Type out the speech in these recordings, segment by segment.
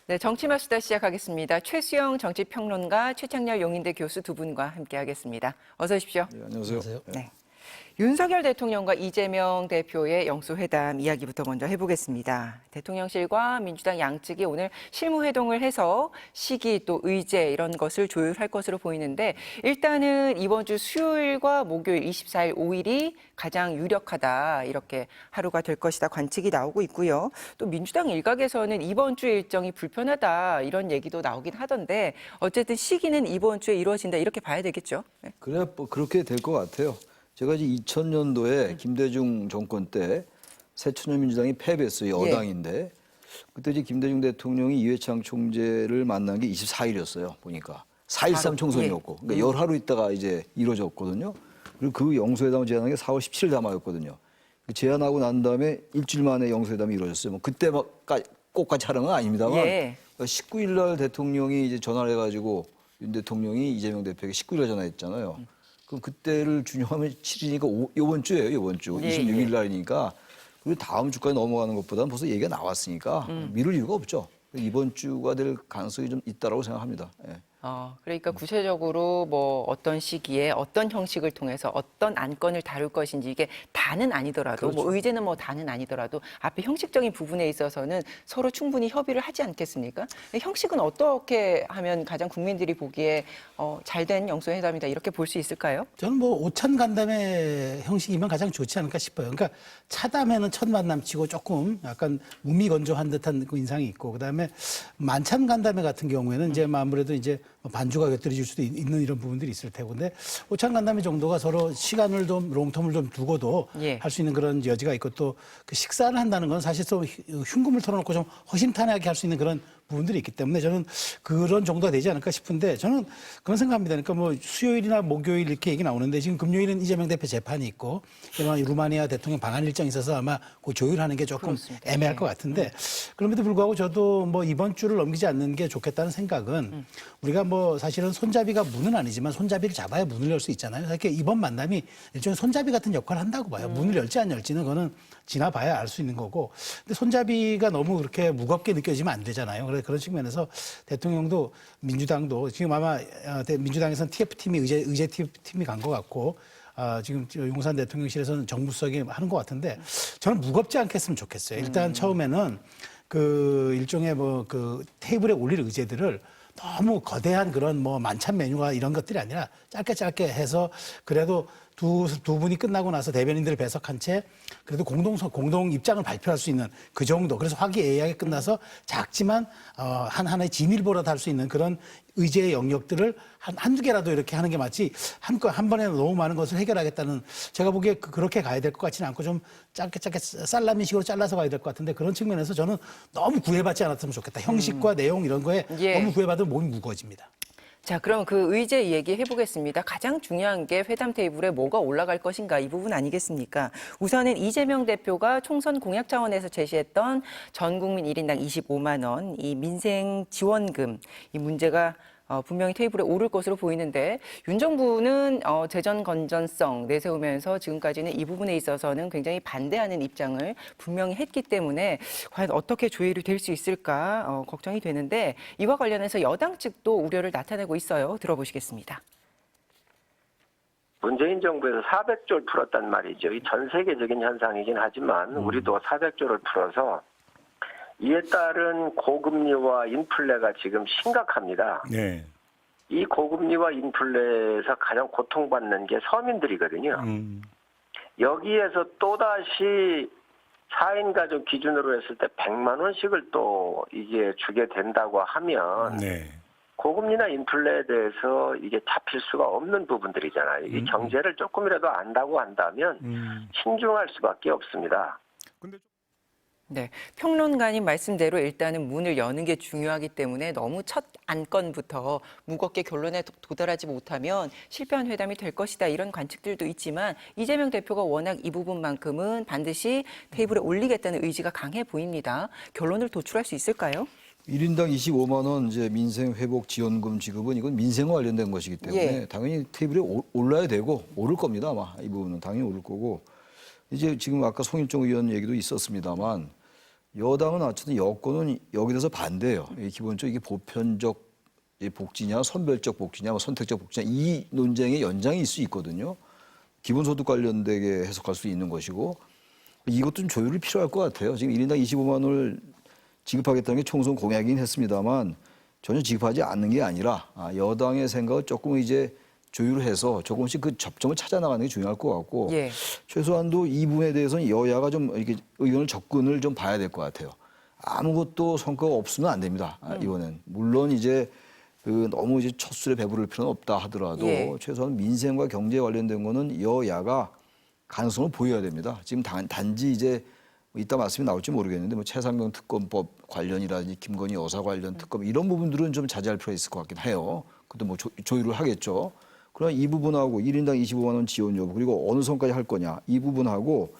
네, 정치마수다 시작하겠습니다. 최수영 정치평론가, 최창렬 용인대 교수 두 분과 함께하겠습니다. 어서 오십시오. 네, 안녕하세요. 네. 윤석열 대통령과 이재명 대표의 영수회담 이야기부터 먼저 해보겠습니다. 대통령실과 민주당 양측이 오늘 실무회동을 해서 시기 또 의제 이런 것을 조율할 것으로 보이는데 일단은 이번 주 수요일과 목요일 24일, 5일이 가장 유력하다 이렇게 하루가 될 것이다 관측이 나오고 있고요. 또 민주당 일각에서는 이번 주 일정이 불편하다 이런 얘기도 나오긴 하던데 어쨌든 시기는 이번 주에 이루어진다 이렇게 봐야 되겠죠. 네. 그래 뭐 그렇게 될 것 같아요. 제가 이제 2000년도에 김대중 정권 때 새천년민주당이 패배했어요. 여당인데 그때 이제 김대중 대통령이 이회창 총재를 만난 게 24일이었어요. 보니까 4.13 총선이었고 그러니까 열하루 있다가 이제 이루어졌거든요. 그리고 그 영수회담을 제안한 게 4월 17일 담화였거든요. 제안하고 난 다음에 일주일 만에 영수회담이 이루어졌어요. 뭐 그때 막 꼭같이 하는 건 아닙니다만 19일 날 대통령이 이제 전화를 해가지고 윤 대통령이 이재명 대표에게 19일 날 전화했잖아요. 그럼 그때를 준용하면 7일이니까 이번 주예요, 이번 주. 26일 날이니까. 그리고 다음 주까지 넘어가는 것보다는 벌써 얘기가 나왔으니까 미룰 이유가 없죠. 이번 주가 될 가능성이 좀 있다라고 생각합니다. 예. 그러니까 구체적으로 뭐 어떤 시기에 어떤 형식을 통해서 어떤 안건을 다룰 것인지 이게 다는 아니더라도 그렇죠. 뭐 의제는 뭐 다는 아니더라도 앞에 형식적인 부분에 있어서는 서로 충분히 협의를 하지 않겠습니까? 형식은 어떻게 하면 가장 국민들이 보기에 잘된 영수회담이다 이렇게 볼 수 있을까요? 저는 뭐 오찬 간담회 형식이면 가장 좋지 않을까 싶어요. 그러니까 차담회는 첫 만남치고 조금 약간 무미건조한 듯한 그 인상이 있고 그다음에 만찬 간담회 같은 경우에는 이제 아무래도 이제 반주가 곁들여질 수도 있는 이런 부분들이 있을 테고 근데 오찬 간담회 정도가 서로 시간을 좀 롱텀을 좀 두고도 할 수 있는 그런 여지가 있고 또 그 식사를 한다는 건 사실 또 흉금을 털어놓고 좀 허심탄회하게 할 수 있는 그런 부분들이 있기 때문에 저는 그런 정도가 되지 않을까 싶은데 저는 그런 생각합니다. 그러니까 뭐 수요일이나 목요일 이렇게 얘기 나오는데 지금 금요일은 이재명 대표 재판이 있고 루마니아 대통령 방한 일정이 있어서 아마 그 조율하는 게 조금 그렇습니다. 애매할 것 같은데 그럼에도 불구하고 저도 뭐 이번 주를 넘기지 않는 게 좋겠다는 생각은 우리가 뭐 사실은 손잡이가 문은 아니지만 손잡이를 잡아야 문을 열 수 있잖아요. 그러니까 이번 만남이 일종의 손잡이 같은 역할을 한다고 봐요. 문을 열지 안 열지는 그거는 지나봐야 알 수 있는 거고 근데 손잡이가 너무 그렇게 무겁게 느껴지면 안 되잖아요. 그래서 그런 측면에서 대통령도 민주당도 지금 아마 민주당에서는 TF팀이 의제 TF팀이 간 것 같고 지금 용산 대통령실에서는 정무수석이 하는 것 같은데 저는 무겁지 않겠으면 좋겠어요. 일단 처음에는 그 일종의 뭐 그 테이블에 올릴 의제들을 너무 거대한 그런 뭐 만찬 메뉴가 이런 것들이 아니라 짧게 해서 그래도 두 분이 끝나고 나서 대변인들을 배석한 채 그래도 공동 입장을 발표할 수 있는 그 정도. 그래서 화기애애하게 끝나서 작지만 하나의 진일보라도 할 수 있는 그런 의제의 영역들을 한두 개라도 이렇게 하는 게 맞지 한 번에 너무 많은 것을 해결하겠다는 제가 보기에 그렇게 가야 될 것 같지는 않고 좀 짧게 살라미식으로 잘라서 가야 될 것 같은데 그런 측면에서 저는 너무 구애받지 않았으면 좋겠다. 형식과 내용 이런 거에 너무 구애받으면 몸이 무거워집니다. 자, 그럼 그 의제 얘기해 보겠습니다. 가장 중요한 게 회담 테이블에 뭐가 올라갈 것인가 이 부분 아니겠습니까? 우선은 이재명 대표가 총선 공약 차원에서 제시했던 전 국민 1인당 25만 원, 이 민생 지원금, 이 문제가 분명히 테이블에 오를 것으로 보이는데 윤 정부는 재정 건전성 내세우면서 지금까지는 이 부분에 있어서는 굉장히 반대하는 입장을 분명히 했기 때문에 과연 어떻게 조율이 될 수 있을까 걱정이 되는데 이와 관련해서 여당 측도 우려를 나타내고 있어요. 들어보시겠습니다. 문재인 정부에서 400조를 풀었단 말이죠. 이 전 세계적인 현상이긴 하지만 우리도 400조를 풀어서 이에 따른 고금리와 인플레가 지금 심각합니다. 네. 이 고금리와 인플레에서 가장 고통받는 게 서민들이거든요. 여기에서 또다시 4인 가족 기준으로 했을 때 100만 원씩을 또 이게 주게 된다고 하면 고금리나 인플레에 대해서 이게 잡힐 수가 없는 부분들이잖아요. 이 경제를 조금이라도 안다고 한다면 신중할 수밖에 없습니다. 네, 평론가님 말씀대로 일단은 문을 여는 게 중요하기 때문에 너무 첫 안건부터 무겁게 결론에 도달하지 못하면 실패한 회담이 될 것이다 이런 관측들도 있지만 이재명 대표가 워낙 이 부분만큼은 반드시 테이블에 올리겠다는 의지가 강해 보입니다. 결론을 도출할 수 있을까요? 1인당 25만 원 이제 민생 회복 지원금 지급은 이건 민생과 관련된 것이기 때문에 당연히 테이블에 올라야 되고 오를 겁니다. 아마 이 부분은 당연히 오를 거고 이제 지금 아까 송일종 의원 얘기도 있었습니다만 여당은 어쨌든 여권은 여기 대해서 반대예요. 기본적으로 이게 보편적 복지냐, 선별적 복지냐, 뭐 선택적 복지냐 이 논쟁의 연장이 있을 수 있거든요. 기본소득 관련되게 해석할 수 있는 것이고 이것도 좀 조율이 필요할 것 같아요. 지금 1인당 25만 원을 지급하겠다는 게 총선 공약이긴 했습니다만 전혀 지급하지 않는 게 아니라 여당의 생각을 조금 이제 조율을 해서 조금씩 그 접점을 찾아 나가는 게 중요할 것 같고 예. 최소한도 이 부분에 대해서는 여야가 좀 이렇게 의견을 접근을 좀 봐야 될 것 같아요. 아무것도 성과가 없으면 안 됩니다. 이번엔 물론 이제 그 너무 이제 첫 술에 배부를 필요는 없다 하더라도 예. 최소한 민생과 경제에 관련된 거는 여야가 가능성을 보여야 됩니다. 지금 단지 이제 이따 말씀이 나올지 모르겠는데 뭐 최상병 특검법 관련이라든지 김건희 여사 관련 특검 이런 부분들은 좀 자제할 필요가 있을 것 같긴 해요. 그것도 뭐 조율을 하겠죠. 그러나 이 부분하고 1인당 25만 원 지원 여부 그리고 어느 선까지 할 거냐 이 부분하고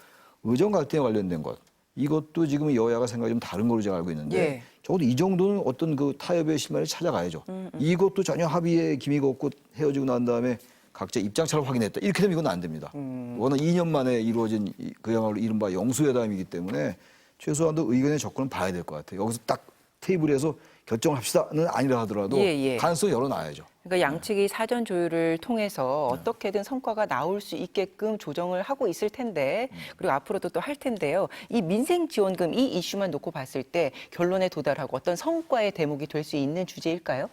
의정 갈등에 관련된 것 이것도 지금 여야가 생각이 좀 다른 걸로 제가 알고 있는데 예. 적어도 이 정도는 어떤 그 타협의 실마리를 찾아가야죠. 이것도 전혀 합의에 기미가 없고 헤어지고 난 다음에 각자 입장차를 확인했다. 이렇게 되면 이건 안 됩니다. 워낙 2년 만에 이루어진 그야말로 이른바 영수회담이기 때문에 최소한도 의견의 접근은 봐야 될 것 같아요. 여기서 딱 테이블에서 결정합시다는 아니라 하더라도 가능성을 열어놔야죠. 그러니까 양측이 사전 조율을 통해서 어떻게든 성과가 나올 수 있게끔 조정을 하고 있을 텐데 그리고 앞으로도 또 할 텐데요. 이 민생지원금 이 이슈만 놓고 봤을 때 결론에 도달하고 어떤 성과의 대목이 될 수 있는 주제일까요?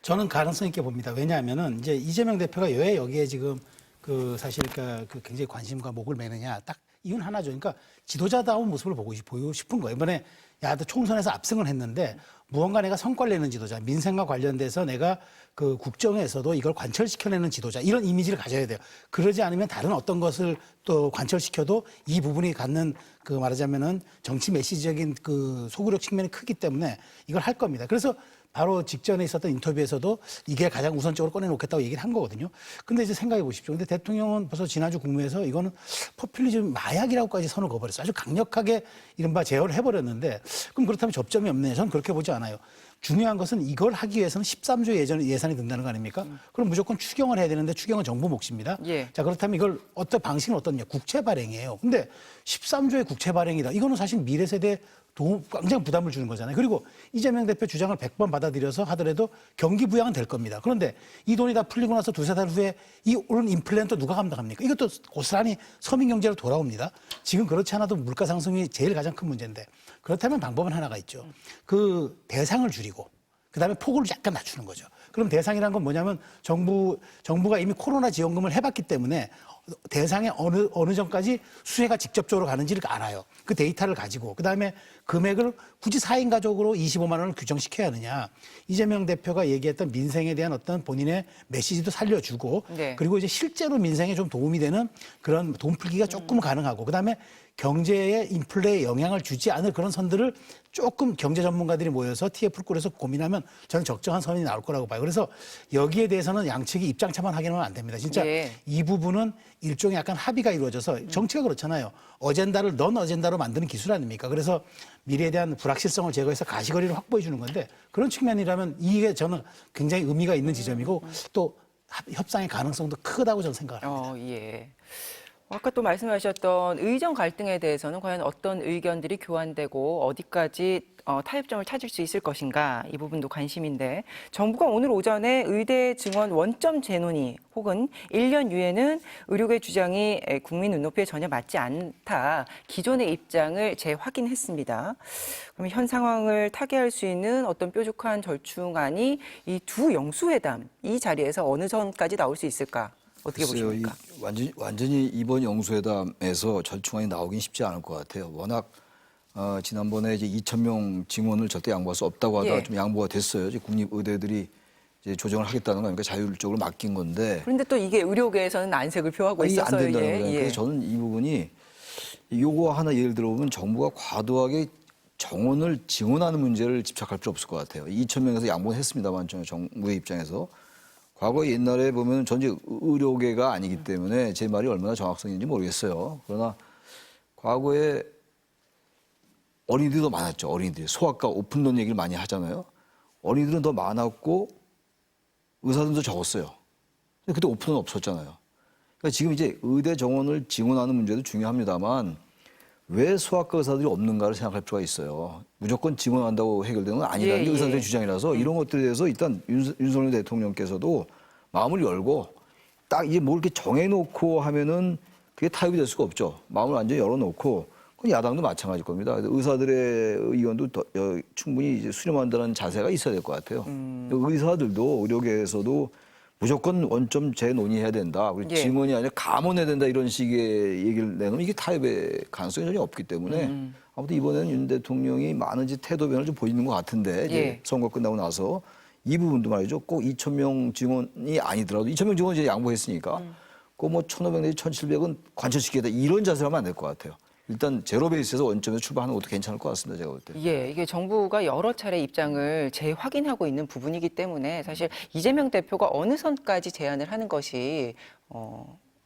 저는 가능성 있게 봅니다. 왜냐하면은 이제 이재명 대표가 왜 여기에 지금 그 사실 그 굉장히 관심과 목을 매느냐 딱 이유는 하나죠. 그러니까 지도자다운 모습을 보고 싶은 거예요. 이번에 야도 총선에서 압승을 했는데 무언가 내가 성과를 내는 지도자, 민생과 관련돼서 내가 그 국정에서도 이걸 관철시켜내는 지도자 이런 이미지를 가져야 돼요. 그러지 않으면 다른 어떤 것을 또 관철시켜도 이 부분이 갖는 그 말하자면은 정치 메시지적인 그 소구력 측면이 크기 때문에 이걸 할 겁니다. 그래서 바로 직전에 있었던 인터뷰에서도 이게 가장 우선적으로 꺼내놓겠다고 얘기를 한 거거든요. 근데 이제 생각해 보십시오. 근데 대통령은 벌써 지난주 국무회에서 이거는 포퓰리즘 마약이라고까지 선을 그어버렸어요. 아주 강력하게 이른바 제어를 해버렸는데 그럼 그렇다면 접점이 없느냐? 저는 그렇게 보지 않아요. 중요한 것은 이걸 하기 위해서는 13조 예산이 든다는 거 아닙니까? 그럼 무조건 추경을 해야 되는데 추경은 정부 몫입니다. 예. 자, 그렇다면 이걸 어떤 방식은 어떻냐? 국채 발행이에요. 근데 13조의 국채 발행이다. 이거는 사실 미래 세대에 굉장히 부담을 주는 거잖아요. 그리고 이재명 대표 주장을 100번 받아들여서 하더라도 경기 부양은 될 겁니다. 그런데 이 돈이 다 풀리고 나서 두세 달 후에 이 오른 인플레는 또 누가 감당합니까? 이것도 고스란히 서민 경제로 돌아옵니다. 지금 그렇지 않아도 물가 상승이 제일 가장 큰 문제인데 그렇다면 방법은 하나가 있죠. 그 대상을 줄이고 그다음에 폭을 약간 낮추는 거죠. 그럼 대상이란 건 뭐냐면 정부가 이미 코로나 지원금을 해봤기 때문에 대상에 어느 전까지 수혜가 직접적으로 가는지를 알아요. 그 데이터를 가지고 그다음에 금액을 굳이 4인 가족으로 25만 원을 규정시켜야 하느냐. 이재명 대표가 얘기했던 민생에 대한 어떤 본인의 메시지도 살려주고 네. 그리고 이제 실제로 민생에 좀 도움이 되는 그런 돈 풀기가 조금 가능하고 그다음에 경제에 인플레에 영향을 주지 않을 그런 선들을 조금 경제 전문가들이 모여서 TF를 꾸려서 고민하면 저는 적정한 선이 나올 거라고 봐요. 그래서 여기에 대해서는 양측이 입장차만 확인하면 안 됩니다. 진짜 예. 이 부분은 일종의 약간 합의가 이루어져서 정치가 그렇잖아요. 어젠다를 넌 어젠다로 만드는 기술 아닙니까? 그래서 미래에 대한 불확실성을 제거해서 가시거리를 확보해 주는 건데 그런 측면이라면 이게 저는 굉장히 의미가 있는 지점이고 또 협상의 가능성도 크다고 저는 생각을 합니다. 예. 아까 또 말씀하셨던 의정 갈등에 대해서는 과연 어떤 의견들이 교환되고 어디까지 타협점을 찾을 수 있을 것인가 이 부분도 관심인데 정부가 오늘 오전에 의대 증원 원점 재논의 혹은 1년 유예는 의료계 주장이 국민 눈높이에 전혀 맞지 않다. 기존의 입장을 재확인했습니다. 그럼 현 상황을 타개할 수 있는 어떤 뾰족한 절충안이 이 두 영수회담 이 자리에서 어느 선까지 나올 수 있을까? 어떻게 글쎄요, 보십니까? 완전히 이번 영수회담에서 절충안이 나오긴 쉽지 않을 것 같아요. 워낙 지난번에 이제 2,000명 증원을 절대 양보할 수 없다고 하다가 예. 좀 양보가 됐어요. 이제 국립의대들이 이제 조정을 하겠다는 거니까 자율적으로 맡긴 건데. 그런데 또 이게 의료계에서는 안색을 표하고 이게 안 있어서요. 된다는 예, 거예요. 예. 그래서 저는 이 부분이 요거 하나 예를 들어보면 정부가 과도하게 정원을 증원하는 문제를 집착할 필요 없을 것 같아요. 2,000명에서 양보는 했습니다만 정부의 입장에서. 과거 옛날에 보면 전체 의료계가 아니기 때문에 제 말이 얼마나 정확성이 있는지 모르겠어요. 그러나 과거에 어린이들이 더 많았죠. 어린이들이. 소아과 오픈런 얘기를 많이 하잖아요. 어린이들은 더 많았고 의사들도 적었어요. 근데 그때 오픈은 없었잖아요. 그러니까 지금 이제 의대 정원을 증원하는 문제도 중요합니다만 왜 소아과 의사들이 없는가를 생각할 필요가 있어요. 무조건 증언한다고 해결되는 건 아니라는 게 예, 의사들의 예. 주장이라서 이런 것들에 대해서 일단 윤석열 대통령께서도 마음을 열고 딱 이게 뭘 이렇게 정해놓고 하면은 그게 타협이 될 수가 없죠. 마음을 완전히 열어놓고 그건 야당도 마찬가지일 겁니다. 그래서 의사들의 의견도 충분히 이제 수렴한다는 자세가 있어야 될 것 같아요. 의사들도 의료계에서도 무조건 원점 재논의해야 된다. 그리고 예. 증언이 아니라 감언해야 된다 이런 식의 얘기를 내놓으면 이게 타협의 가능성이 전혀 없기 때문에 아무튼 이번에는 윤 대통령이 많은 이제 태도 변화를 좀 보이는 것 같은데 이제 예. 선거 끝나고 나서 이 부분도 말이죠. 꼭 2,000명 증언이 아니더라도 2,000명 증언 이제 양보했으니까 그 뭐 1,500 내지 1,700은 관철시키겠다 이런 자세로 하면 안 될 것 같아요. 일단 제로 베이스에서 원점에서 출발하는 것도 괜찮을 것 같습니다. 제가 볼 때. 예, 이게 정부가 여러 차례 입장을 재확인하고 있는 부분이기 때문에 사실 이재명 대표가 어느 선까지 제안을 하는 것이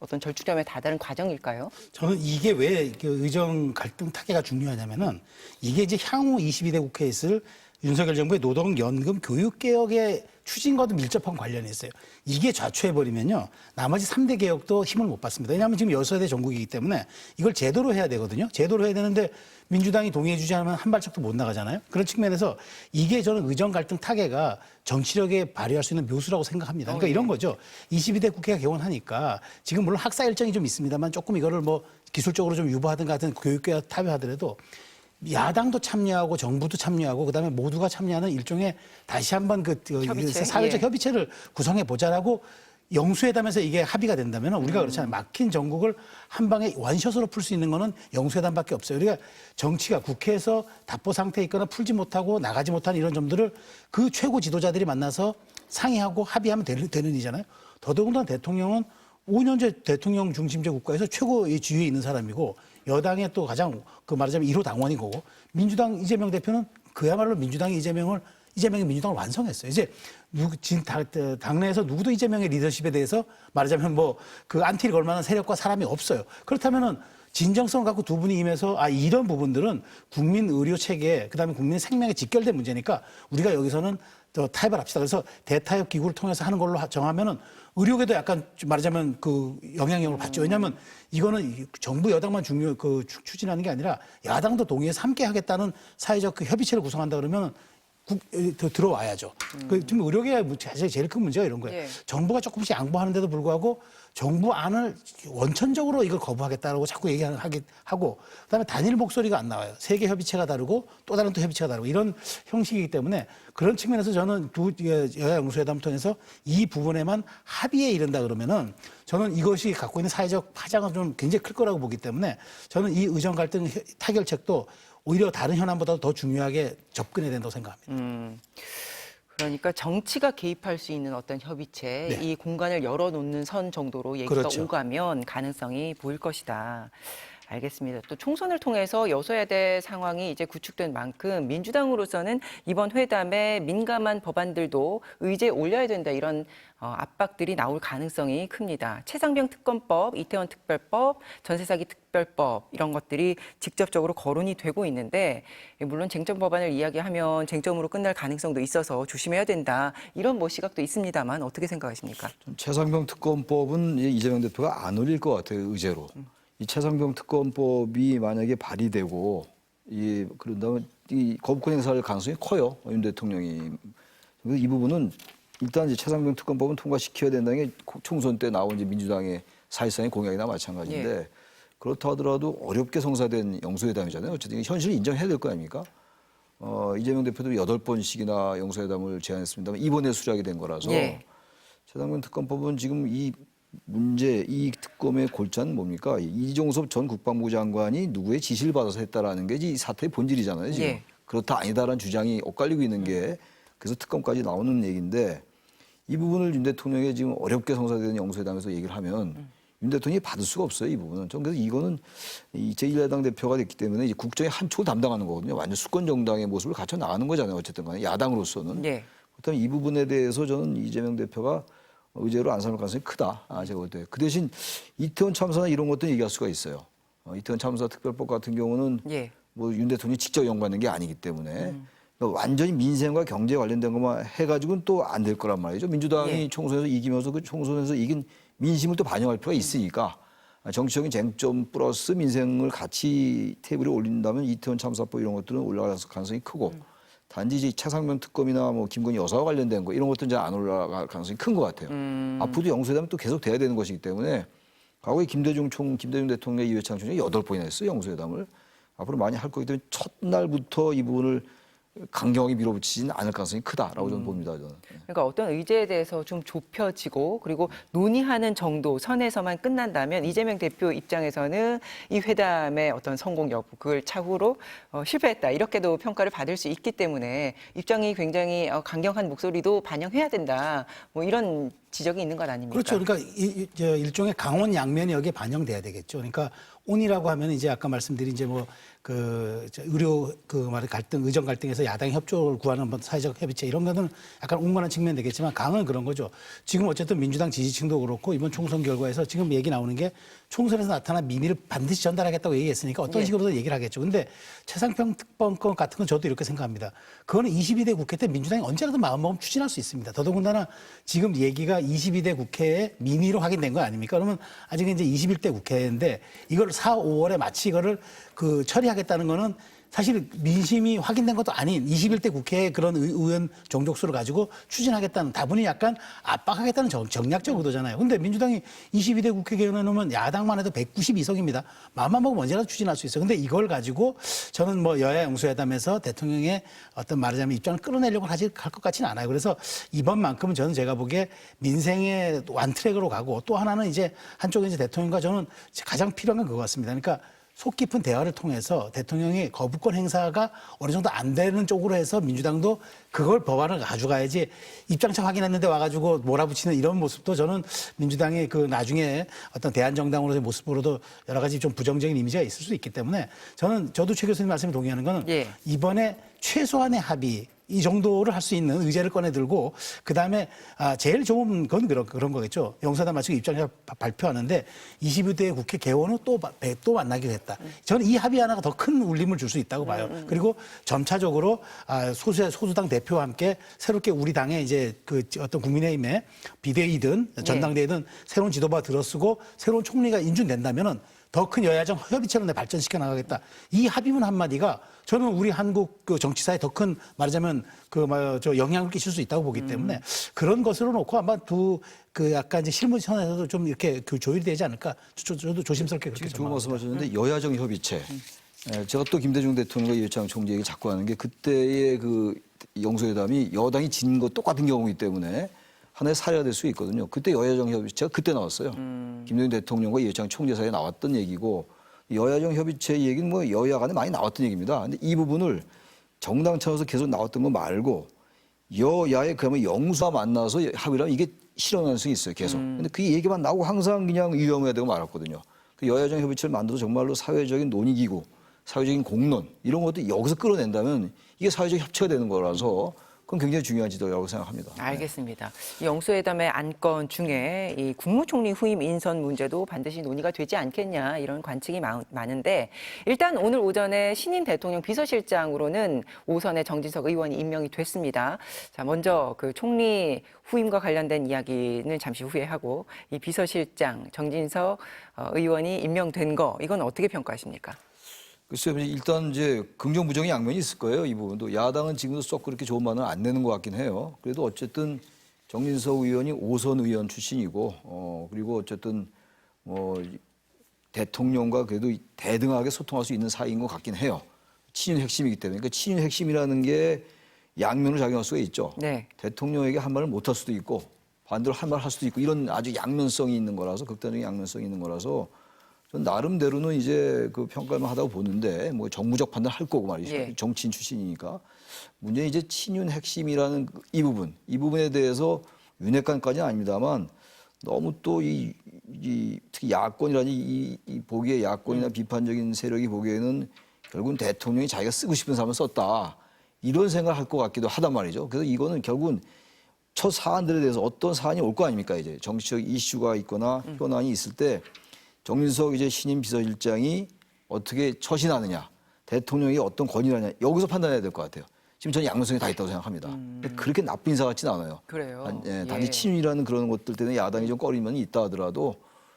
어떤 절충점에 다다른 과정일까요? 저는 이게 왜 그 의정 갈등 타개가 중요하냐면은 이게 이제 향후 22대 국회에 있을 윤석열 정부의 노동연금 교육개혁의 추진과도 밀접한 관련이 있어요. 이게 좌초해버리면요. 나머지 3대 개혁도 힘을 못 받습니다. 왜냐하면 지금 여소야대 전국이기 때문에 이걸 제도로 해야 되거든요. 제도로 해야 되는데 민주당이 동의해주지 않으면 한 발짝도 못 나가잖아요. 그런 측면에서 이게 저는 의정 갈등 타개가 정치력에 발휘할 수 있는 묘수라고 생각합니다. 그러니까 이런 거죠. 22대 국회가 개원하니까 지금 물론 학사 일정이 좀 있습니다만 조금 이거를 뭐 기술적으로 좀 유보하든 같은 교육개혁 타협하더라도 야당도 참여하고 정부도 참여하고 그다음에 모두가 참여하는 일종의 다시 한번 협의체? 사회적 예. 협의체를 구성해 보자라고 영수회담에서 이게 합의가 된다면 우리가 그렇잖아요. 막힌 전국을 한 방에 원샷으로 풀 수 있는 거는 영수회담밖에 없어요. 우리가 정치가 국회에서 답보 상태에 있거나 풀지 못하고 나가지 못하는 이런 점들을 그 최고 지도자들이 만나서 상의하고 합의하면 되는 일이잖아요. 더더군다나 대통령은 5년째 대통령 중심제 국가에서 최고의 지위에 있는 사람이고 여당의 또 가장 그 말하자면 1호 당원이고 민주당 이재명 대표는 그야말로 이재명이 민주당을 완성했어요. 이제 당내에서 누구도 이재명의 리더십에 대해서 말하자면 뭐 그 안티를 걸 만한 세력과 사람이 없어요. 그렇다면은 진정성을 갖고 두 분이 임해서 이런 부분들은 국민 의료 체계 그다음에 국민 생명에 직결된 문제니까 우리가 여기서는 더 타협을 합시다. 그래서 대타협 기구를 통해서 하는 걸로 정하면은 의료계도 약간 말하자면 그 영향력을 받죠. 왜냐하면 이거는 정부 여당만 추진하는 게 아니라 야당도 동의해서 함께 하겠다는 사회적 그 협의체를 구성한다 그러면 들어와야죠. 지금 의료계가 제일 큰 문제가 이런 거예요. 예. 정부가 조금씩 양보하는데도 불구하고 정부 안을 원천적으로 이걸 거부하겠다라고 자꾸 얘기하고 그다음에 단일 목소리가 안 나와요. 세계 협의체가 다르고 또 다른 또 협의체가 다르고 이런 형식이기 때문에 그런 측면에서 저는 여야 영수회담을 통해서 이 부분에만 합의에 이른다 그러면은 저는 이것이 갖고 있는 사회적 파장은 좀 굉장히 클 거라고 보기 때문에 저는 이 의정 갈등 타결책도 오히려 다른 현안보다도 더 중요하게 접근해야 된다고 생각합니다. 그러니까 정치가 개입할 수 있는 어떤 협의체, 네. 이 공간을 열어놓는 선 정도로 얘기가 그렇죠. 오가면 가능성이 보일 것이다. 알겠습니다. 또 총선을 통해서 여소야대 상황이 이제 구축된 만큼 민주당으로서는 이번 회담에 민감한 법안들도 의제에 올려야 된다 이런 압박들이 나올 가능성이 큽니다. 최상병 특검법, 이태원 특별법, 전세사기 특별법 이런 것들이 직접적으로 거론이 되고 있는데 물론 쟁점 법안을 이야기하면 쟁점으로 끝날 가능성도 있어서 조심해야 된다 이런 시각도 있습니다만 어떻게 생각하십니까? 최상병 특검법은 이재명 대표가 안 올릴 것 같아요. 의제로. 이 최상병 특검법이 만약에 발의되고 그런다면 이 거부권 행사할 가능성이 커요. 윤 대통령이. 그래서 이 부분은 일단 이제 최상병 특검법은 통과시켜야 된다는 게 총선 때 나온 이제 민주당의 사실상의 공약이나 마찬가지인데 예. 그렇다 하더라도 어렵게 성사된 영수회담이잖아요. 어쨌든 현실을 인정해야 될 거 아닙니까? 이재명 대표도 8번씩이나 영수회담을 제안했습니다만 이번에 수락이 된 거라서 예. 최상병 특검법은 지금 이 특검의 골자는 뭡니까? 이종섭 전 국방부 장관이 누구의 지시를 받아서 했다라는 게 이 사태의 본질이잖아요. 지금. 예. 그렇다 아니다라는 주장이 엇갈리고 있는 게 그래서 특검까지 나오는 얘기인데 이 부분을 윤 대통령이 지금 어렵게 성사되는 영수회담에서 얘기를 하면 윤 대통령이 받을 수가 없어요. 이 부분은. 전 그래서 이거는 제1야당 대표가 됐기 때문에 이제 국정의 한 축을 담당하는 거거든요. 완전 수권 정당의 모습을 갖춰 나가는 거잖아요. 어쨌든 간에 야당으로서는. 예. 그렇다면 이 부분에 대해서 저는 이재명 대표가 의제로 안 삼을 가능성이 크다. 제가 볼 때. 그 대신 이태원 참사나 이런 것도 얘기할 수가 있어요. 이태원 참사 특별법 같은 경우는 예. 뭐 윤 대통령이 직접 연관된 게 아니기 때문에 그러니까 완전히 민생과 경제 관련된 것만 해가지고는 또 안 될 거란 말이죠. 민주당이 예. 총선에서 이기면서 그 총선에서 이긴 민심을 또 반영할 필요가 있으니까 정치적인 쟁점 플러스 민생을 같이 테이블에 올린다면 이태원 참사법 이런 것들은 올라갈 가능성이 크고 단지 이제 차상면 특검이나 뭐 김건희 여사와 관련된 거 이런 것들은 이제 안 올라갈 가능성이 큰 것 같아요. 앞으로도 영수회담은 또 계속 돼야 되는 것이기 때문에 과거에 김대중 대통령, 이회창 총장이 8번이나 했어요, 영수회담을. 앞으로 많이 할 거기 때문에 첫날부터 이 부분을 강경하게 밀어붙이지는 않을 가능성이 크다라고 저는 봅니다. 저는. 그러니까 어떤 의제에 대해서 좀 좁혀지고 그리고 논의하는 정도 선에서만 끝난다면 이재명 대표 입장에서는 이 회담의 어떤 성공 여부 그걸 차후로 실패했다 이렇게도 평가를 받을 수 있기 때문에 입장이 굉장히 강경한 목소리도 반영해야 된다 뭐 이런 지적이 있는 것 아닙니까? 그렇죠. 그러니까 일종의 강원 양면이 여기에 반영돼야 되겠죠. 그러니까 온이라고 하면 이제 아까 말씀드린 이제 뭐 의료 말의 갈등, 의정 갈등에서 야당의 협조를 구하는 뭐 사회적 협의체 이런 거는 약간 온건한 측면 되겠지만 강은 그런 거죠. 지금 어쨌든 민주당 지지층도 그렇고 이번 총선 결과에서 지금 얘기 나오는 게 총선에서 나타난 민의를 반드시 전달하겠다고 얘기했으니까 어떤 식으로든 얘기를 하겠죠. 근데 최상평 특검권 같은 건 저도 이렇게 생각합니다. 그거는 22대 국회 때 민주당이 언제라도 마음먹으면 추진할 수 있습니다. 더더군다나 지금 얘기가 22대 국회에 민의로 확인된 거 아닙니까? 그러면 아직 이제 21대 국회인데 이걸 4, 5월에 마치 이거를 처리하겠다는 거는 사실 민심이 확인된 것도 아닌 21대 국회의 그런 의원 정족수를 가지고 추진하겠다는 다분히 약간 압박하겠다는 정략적 의도잖아요. 근데 민주당이 22대 국회 개헌해 놓으면 야당만 해도 192석입니다. 마음만 먹으면 언제라도 추진할 수 있어요. 근데 이걸 가지고 저는 뭐 여야 영수회담에서 대통령의 어떤 말하자면 입장을 끌어내려고 할 것 같지는 않아요. 그래서 이번만큼은 저는 제가 보기에 민생의 완트랙으로 가고 또 하나는 이제 한쪽에 이제 대통령과 저는 가장 필요한 건 그거 같습니다. 그러니까 속 깊은 대화를 통해서 대통령이 거부권 행사가 어느 정도 안 되는 쪽으로 해서 민주당도 그걸 법안을 가져가야지 입장차 확인했는데 와가지고 몰아붙이는 이런 모습도 저는 민주당의 나중에 어떤 대한정당으로의 모습으로도 여러 가지 좀 부정적인 이미지가 있을 수 있기 때문에 저도 최 교수님 말씀에 동의하는 거는 이번에 최소한의 합의 이 정도를 할 수 있는 의제를 꺼내들고 그다음에 제일 좋은 건 그런 거겠죠. 영사단 마치고 입장을 발표하는데 22대 국회 개원후 또 만나기로 했다. 저는 이 합의 하나가 더 큰 울림을 줄 수 있다고 봐요. 그리고 점차적으로 소수당 대표와 함께 새롭게 우리 당에 이제 어떤 국민의힘의 비대위든 전당대회든 새로운 지도부가 들어서고 새로운 총리가 인준된다면은 더 큰 여야정 협의체로 발전시켜 나가겠다. 이 합의문 한마디가 저는 우리 한국 정치사에 더 큰 말하자면 영향을 끼칠 수 있다고 보기 때문에 그런 것으로 놓고 아마 약간 이제 실무선에서도 좀 이렇게 조율이 되지 않을까. 저도 조심스럽게 그렇게 좋은 말씀하셨는데 여야정 협의체. 제가 또 김대중 대통령과 이회창 총재 얘기 자꾸 하는 게 그때의 영수회담이 여당이 진 거 똑같은 경우이기 때문에 하나의 사례가 될 수 있거든요. 그때 여야정 협의체가 그때 나왔어요. 김대중 대통령과 이회창 총재 사이에 나왔던 얘기고 여야정 협의체 얘기는 뭐 여야 간에 많이 나왔던 얘기입니다. 근데 이 부분을 정당 차원에서 계속 나왔던 거 말고 여야의 그러면 영수와 만나서 합의라면 이게 실현 가능성이 있어요. 계속. 근데 그 얘기만 나오고 항상 그냥 위험해야 되고 말았거든요. 그 여야정 협의체를 만들어서 정말로 사회적인 논의기구, 사회적인 공론 이런 것도 여기서 끌어낸다면 이게 사회적 협치가 되는 거라서 그건 굉장히 중요한 지도라고 생각합니다. 알겠습니다. 이 영수회담의 안건 중에 이 국무총리 후임 인선 문제도 반드시 논의가 되지 않겠냐 이런 관측이 많은데 일단 오늘 오전에 신임 대통령 비서실장으로는 5선의 정진석 의원이 임명이 됐습니다. 자, 먼저 총리 후임과 관련된 이야기는 잠시 후에 하고 이 비서실장 정진석 의원이 임명된 거 이건 어떻게 평가하십니까? 글쎄요, 일단 이제 긍정 부정의 양면이 있을 거예요. 이 부분도 야당은 지금도 썩 그렇게 좋은 반응을 안 내는 것 같긴 해요. 그래도 어쨌든 정진석 의원이 5선 의원 출신이고, 그리고 어쨌든 대통령과 그래도 대등하게 소통할 수 있는 사이인 것 같긴 해요. 친윤 핵심이기 때문에. 그러니까 친윤 핵심이라는 게 양면으로 작용할 수가 있죠. 네. 대통령에게 한 말을 못 할 수도 있고 반대로 한 말 할 수도 있고 이런 아주 양면성이 있는 거라서 극단적인 양면성이 있는 거라서. 전 나름대로는 이제 평가만 하다고 보는데 뭐 정무적 판단을 할 거고 말이죠. 정치인 출신이니까. 문제는 이제 친윤 핵심이라는 이 부분에 대해서 윤핵관까지는 아닙니다만 너무 또 특히 야권이라니 이 보기에 야권이나 비판적인 세력이 보기에는 결국은 대통령이 자기가 쓰고 싶은 사람을 썼다. 이런 생각을 할 것 같기도 하단 말이죠. 그래서 이거는 결국은 첫 사안들에 대해서 어떤 사안이 올 거 아닙니까? 이제 정치적 이슈가 있거나 현안이 있을 때 정진석 이제 신임 비서실장이 어떻게 처신하느냐, 대통령이 어떤 권위를 하느냐, 여기서 판단해야 될 것 같아요. 지금 저는 양면성이 다 있다고 생각합니다. 근데 그렇게 나쁜 인사 같지는 않아요. 그래요. 단지 친윤이라는 그런 것들 때문에 야당이 좀 꺼리면 있다 하더라도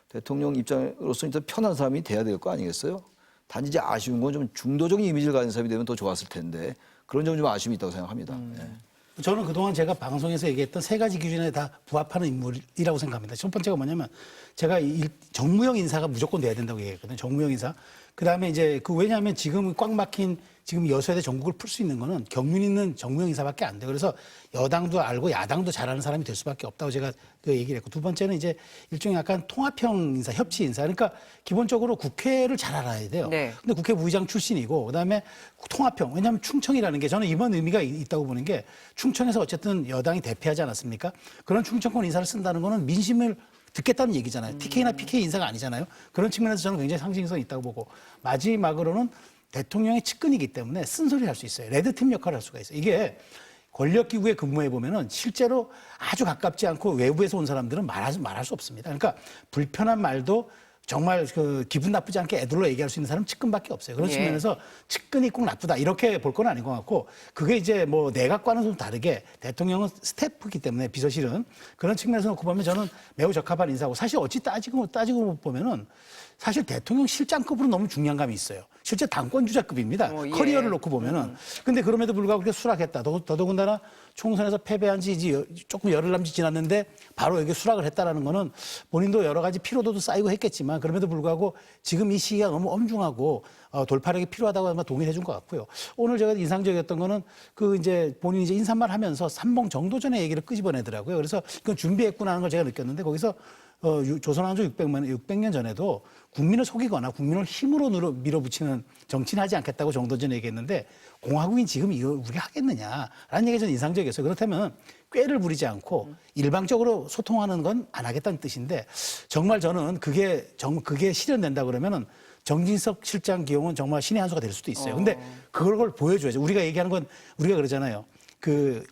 대통령 입장으로서 일단 편한 사람이 돼야 될 거 아니겠어요? 단지 이제 아쉬운 건 좀 중도적인 이미지를 가진 사람이 되면 더 좋았을 텐데 그런 점 좀 아쉬움이 있다고 생각합니다. 예. 저는 그동안 제가 방송에서 얘기했던 세 가지 기준에 다 부합하는 인물이라고 생각합니다. 첫 번째가 뭐냐면 제가 정무형 인사가 무조건 돼야 된다고 얘기했거든요. 정무형 인사. 그다음에 이제 왜냐하면 지금 꽉 막힌 지금 여소야대 전국을 풀 수 있는 거는 경륜 있는 정무형 인사밖에 안 돼요. 그래서 여당도 알고 야당도 잘하는 사람이 될 수밖에 없다고 제가 그 얘기를 했고 두 번째는 이제 일종의 약간 통합형 인사, 협치 인사. 그러니까 기본적으로 국회를 잘 알아야 돼요. 네. 근데 국회 부의장 출신이고 그다음에 통합형. 왜냐하면 충청이라는 게 저는 이번 의미가 있다고 보는 게 충청에서 어쨌든 여당이 대표하지 않았습니까? 그런 충청권 인사를 쓴다는 거는 민심을 듣겠다는 얘기잖아요. TK나 PK 인사가 아니잖아요. 그런 측면에서 저는 굉장히 상징성이 있다고 보고 마지막으로는 대통령의 측근이기 때문에 쓴소리를 할 수 있어요. 레드팀 역할을 할 수가 있어요. 이게 권력기구에 근무해 보면은 실제로 아주 가깝지 않고 외부에서 온 사람들은 말할 수 없습니다. 그러니까 불편한 말도 정말 기분 나쁘지 않게 애들로 얘기할 수 있는 사람은 측근밖에 없어요. 그런 예. 측면에서 측근이 꼭 나쁘다 이렇게 볼 건 아닌 것 같고 그게 이제 뭐 내각과는 좀 다르게 대통령은 스태프이기 때문에 비서실은 그런 측면에서 놓고 보면 저는 매우 적합한 인사고 사실 어찌 따지고 보면은 사실 대통령 실장급으로 너무 중요한 감이 있어요. 실제 당권 주자급입니다. 예. 커리어를 놓고 보면은. 근데 그럼에도 불구하고 그렇게 수락했다. 더더군다나 총선에서 패배한 지 이제 조금 열흘 남짓 지났는데 바로 여기 수락을 했다라는 거는 본인도 여러 가지 피로도도 쌓이고 했겠지만 그럼에도 불구하고 지금 이 시기가 너무 엄중하고 돌파력이 필요하다고 아마 동의해 준 것 같고요. 오늘 제가 인상적이었던 거는 이제 본인이 이제 인사말 하면서 삼봉 정도전의 얘기를 끄집어내더라고요. 그래서 이건 준비했구나 하는 걸 제가 느꼈는데 거기서 조선왕조 600년 전에도 국민을 속이거나 국민을 힘으로 밀어붙이는 정치는 하지 않겠다고 정도전 얘기했는데 공화국인 지금 이거 우리가 하겠느냐라는 얘기가 좀 인상적이었어요. 그렇다면 꾀를 부리지 않고 일방적으로 소통하는 건 안 하겠다는 뜻인데 정말 저는 그게 실현된다 그러면은 정진석 실장 기용은 정말 신의 한 수가 될 수도 있어요. 근데 그걸 보여줘야죠. 우리가 얘기하는 건 우리가 그러잖아요.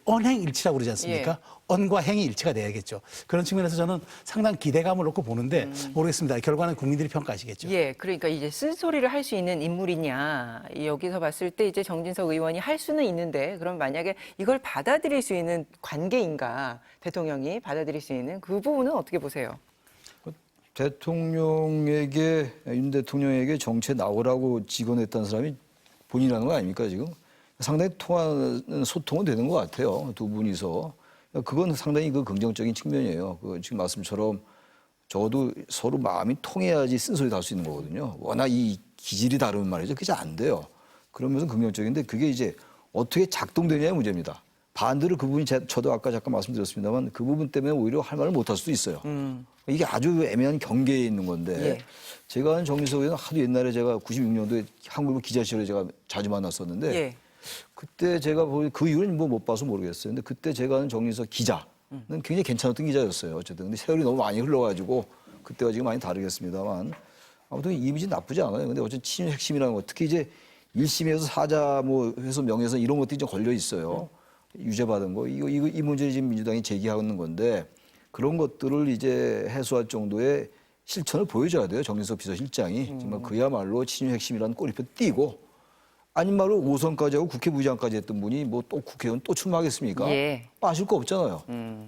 언행일치라고 그러지 않습니까? 예. 언과 행이 일치가 돼야겠죠. 그런 측면에서 저는 상당히 기대감을 놓고 보는데 모르겠습니다. 결과는 국민들이 평가하시겠죠. 예, 그러니까 이제 쓴소리를 할 수 있는 인물이냐 여기서 봤을 때 이제 정진석 의원이 할 수는 있는데 그럼 만약에 이걸 받아들일 수 있는 관계인가 대통령이 받아들일 수 있는 그 부분은 어떻게 보세요? 윤 대통령에게 정치에 나오라고 직언했던 사람이 본인이라는 거 아닙니까 지금? 상당히 통하는 소통은 되는 것 같아요. 두 분이서. 그건 상당히 긍정적인 측면이에요. 지금 말씀처럼 저도 서로 마음이 통해야지 쓴소리도 할 수 있는 거거든요. 워낙 이 기질이 다르면 말이죠. 그게 잘 안 돼요. 그러면서 긍정적인데 그게 이제 어떻게 작동되냐의 문제입니다. 반대로 그 부분이 저도 아까 잠깐 말씀드렸습니다만 그 부분 때문에 오히려 할 말을 못 할 수도 있어요. 이게 아주 애매한 경계에 있는 건데 예. 제가 아는 정진석 의원은 하도 옛날에 제가 96년도에 한국일보 기자실에 제가 자주 만났었는데 예. 그때 제가 그 이후는 못 봐서 모르겠어요. 근데 그때 제가 아는 정진석 기자는 굉장히 괜찮았던 기자였어요. 어쨌든 근데 세월이 너무 많이 흘러가지고 그때와 지금 많이 다르겠습니다만 아무튼 이미지 나쁘지 않아요. 근데 어쨌든 친윤 핵심이라는 거 특히 이제 1심에서 사자 해서 명예훼손 이런 것들이 좀 걸려 있어요. 유죄받은 거 이 문제를 지금 민주당이 제기하는 건데 그런 것들을 이제 해소할 정도의 실천을 보여줘야 돼요. 정진석 비서실장이 정말 그야말로 친윤 핵심이라는 꼬리표 띄고 아닌 말로 5선까지 하고 국회 부의장까지 했던 분이 뭐 또 국회의원 또 출마하겠습니까? 예. 빠질 거 없잖아요.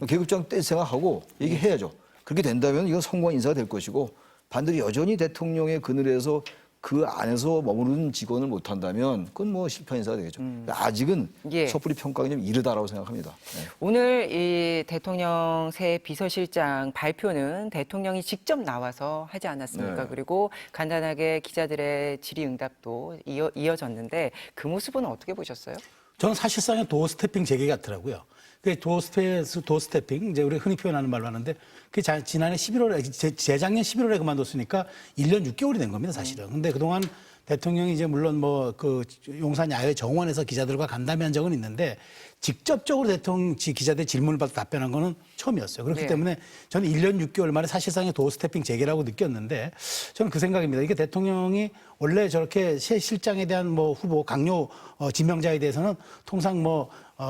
계급장 뗄 생각하고 얘기해야죠. 그렇게 된다면 이건 성공한 인사가 될 것이고 반대로 여전히 대통령의 그늘에서 그 안에서 머무르는 직원을 못한다면 그건 뭐 실패한 인사가 되겠죠. 아직은 예. 섣불리 평가하기 좀 이르다라고 생각합니다. 네. 오늘 이 대통령 새 비서실장 발표는 대통령이 직접 나와서 하지 않았습니까? 네. 그리고 간단하게 기자들의 질의응답도 이어졌는데 그 모습은 어떻게 보셨어요? 저는 사실상의 도어 스태핑 재개 같더라고요. 그 도어 스태핑, 이제 우리 흔히 표현하는 말로 하는데, 그게 지난해 11월에, 재작년 11월에 그만뒀으니까 1년 6개월이 된 겁니다, 사실은. 근데 그동안 대통령이 이제 물론 용산 야외 정원에서 기자들과 간담회한 적은 있는데, 직접적으로 대통령 기자들 질문을 받고 답변한 거는 처음이었어요. 그렇기 네. 때문에 저는 1년 6개월 만에 사실상의 도어 스태핑 재개라고 느꼈는데, 저는 그 생각입니다. 이게 대통령이 원래 저렇게 새 실장에 대한 후보, 강요 지명자에 대해서는 통상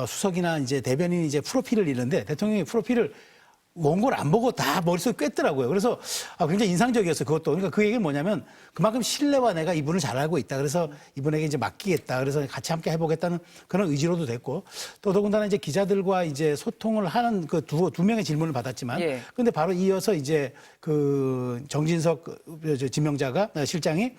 수석이나 이제 대변인이 이제 프로필을 읽는데 대통령이 프로필을 원고를 안 보고 다 머릿속에 꿰더라고요. 그래서 굉장히 인상적이었어요. 그것도. 그러니까 그 얘기는 뭐냐면 그만큼 신뢰와 내가 이분을 잘 알고 있다. 그래서 이분에게 이제 맡기겠다. 그래서 같이 함께 해보겠다는 그런 의지로도 됐고 또 더군다나 이제 기자들과 이제 소통을 하는 그 두 명의 질문을 받았지만 예. 근데 바로 이어서 이제 그 정진석 지명자가 실장이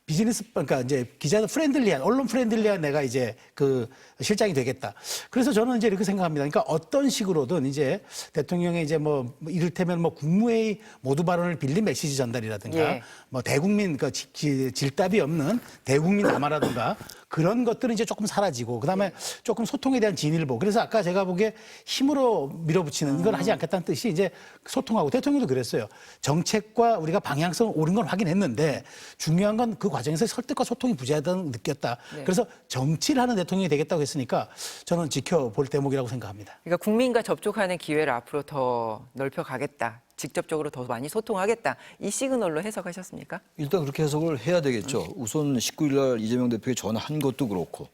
비즈니스, 그러니까 이제 기자들 프렌들리한, 언론 프렌들리한 내가 이제 그 실장이 되겠다. 그래서 저는 이제 이렇게 생각합니다. 그러니까 어떤 식으로든 이제 대통령의 이제 뭐 이를테면 뭐 국무회의 모두 발언을 빌린 메시지 전달이라든가 예. 뭐 대국민, 그러니까 질답이 없는 대국민 담화라든가 그런 것들은 이제 조금 사라지고 그다음에 조금 소통에 대한 진일보. 그래서 아까 제가 보기에 힘으로 밀어붙이는 이건 하지 않겠다는 뜻이 이제 소통하고 대통령도 그랬어요. 정책과 우리가 방향성을 옳은 건 확인했는데 중요한 건 그 과정에서 설득과 소통이 부재하다는 느꼈다. 네. 그래서 정치를 하는 대통령이 되겠다고 했으니까 저는 지켜볼 대목이라고 생각합니다. 그러니까 국민과 접촉하는 기회를 앞으로 더 넓혀가겠다. 직접적으로 더 많이 소통하겠다. 이 시그널로 해석하셨습니까? 일단 그렇게 해석을 해야 되겠죠. 우선 19일 날 이재명 대표에 전화한 것도 그렇고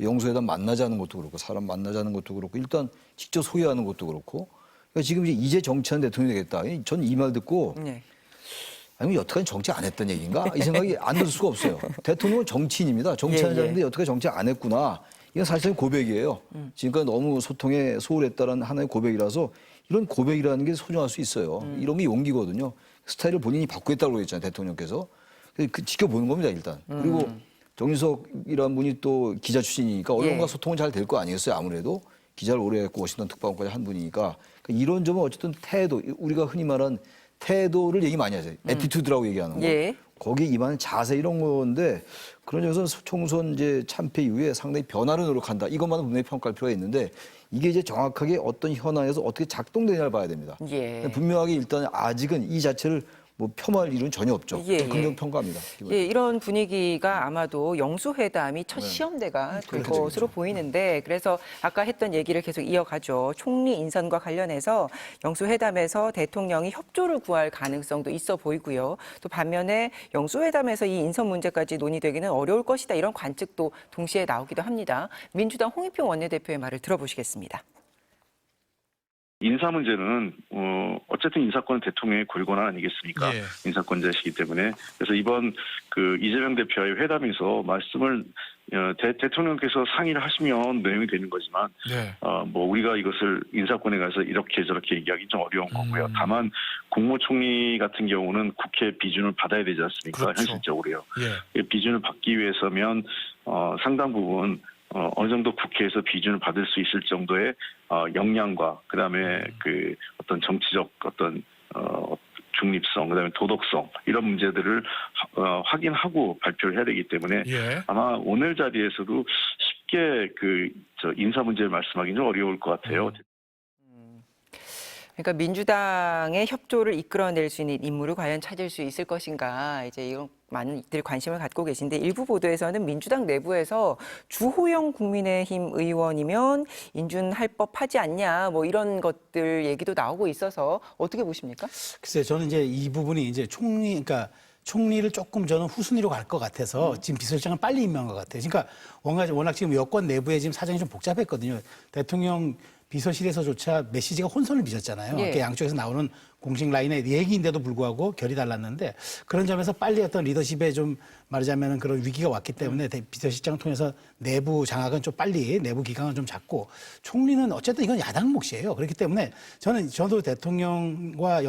영수회담 만나자는 것도 그렇고 사람 만나자는 것도 그렇고 일단 직접 소개하는 것도 그렇고 그러니까 지금 이제 정치하는 대통령이 되겠다. 전 이 말 듣고 네. 아니면 여태까지 정치 안 했던 얘기인가? 이 생각이 안 들 수가 없어요. 대통령은 정치인입니다. 정치하는 예, 예. 사람인데 여태까지 정치 안 했구나. 이건 사실은 고백이에요. 지금까지 너무 소통에 소홀했다는 하나의 고백이라서 이런 고백이라는 게 소중할 수 있어요. 이런 게 용기거든요. 스타일을 본인이 바꾸겠다고 그랬잖아요. 대통령께서. 그 지켜보는 겁니다. 일단. 그리고 정진석이라는 분이 또 기자 출신이니까 언론과 예. 소통은 잘 될 거 아니겠어요. 아무래도. 기자를 오래 했고 워싱턴 특파원까지 한 분이니까 그러니까 이런 점은 어쨌든 태도, 우리가 흔히 말하는 태도를 얘기 많이 하죠. 애티튜드라고 얘기하는 거. 예. 거기에 임하는 자세 이런 건데 그런 점에서 총선 이제 참패 이후에 상당히 변화를 노력한다. 이것만은 분명히 평가할 필요가 있는데 이게 이제 정확하게 어떤 현안에서 어떻게 작동되냐를 봐야 됩니다. 예. 분명하게 일단 아직은 이 자체를 뭐 폄하할 일은 전혀 없죠. 예, 좀 긍정 예. 평가합니다. 예, 이런 분위기가 아마도 영수회담이 첫 시험대가 될 그렇죠, 것으로 보이는데 그래서 아까 했던 얘기를 계속 이어가죠. 총리 인선과 관련해서 영수회담에서 대통령이 협조를 구할 가능성도 있어 보이고요. 또 반면에 영수회담에서 이 인선 문제까지 논의되기는 어려울 것이다. 이런 관측도 동시에 나오기도 합니다. 민주당 홍익표 원내대표의 말을 들어보시겠습니다. 인사 문제는 어쨌든 인사권은 대통령의 권한 아니겠습니까? 예. 인사권자시기 때문에 그래서 이번 그 이재명 대표와의 회담에서 말씀을 대통령께서 상의를 하시면 내용이 되는 거지만 네. 뭐 우리가 이것을 인사권에 가서 이렇게 저렇게 얘기하기 좀 어려운 거고요. 다만 국무총리 같은 경우는 국회 비준을 받아야 되지 않습니까? 그렇죠. 현실적으로요. 예. 비준을 받기 위해서면 상당 부분 어느 정도 국회에서 비준을 받을 수 있을 정도의 역량과 그다음에 그 어떤 정치적 어떤 중립성 그다음에 도덕성 이런 문제들을 확인하고 발표를 해야 되기 때문에 예. 아마 오늘 자리에서도 쉽게 저 인사 문제를 말씀하기는 좀 어려울 것 같아요. 그러니까 민주당의 협조를 이끌어낼 수 있는 인물을 과연 찾을 수 있을 것인가 이제 이런 많은 이들이 관심을 갖고 계신데 일부 보도에서는 민주당 내부에서 주호영 국민의힘 의원이면 인준할 법하지 않냐 뭐 이런 것들 얘기도 나오고 있어서 어떻게 보십니까? 글쎄요, 저는 이제 이 부분이 이제 그러니까 총리를 조금 저는 후순위로 갈 것 같아서 지금 비서실장을 빨리 임명한 것 같아요. 그러니까 워낙 지금 여권 내부에 지금 사정이 좀 복잡했거든요. 대통령 비서실에서조차 메시지가 혼선을 빚었잖아요. 예. 이렇게 양쪽에서 나오는 공식 라인의 얘기인데도 불구하고 결이 달랐는데 그런 점에서 빨리 어떤 리더십에 좀 말하자면 그런 위기가 왔기 때문에 비서실장을 통해서 내부 장악은 좀 빨리 내부 기강을 좀 잡고 총리는 어쨌든 이건 야당 몫이에요. 그렇기 때문에 저도 대통령과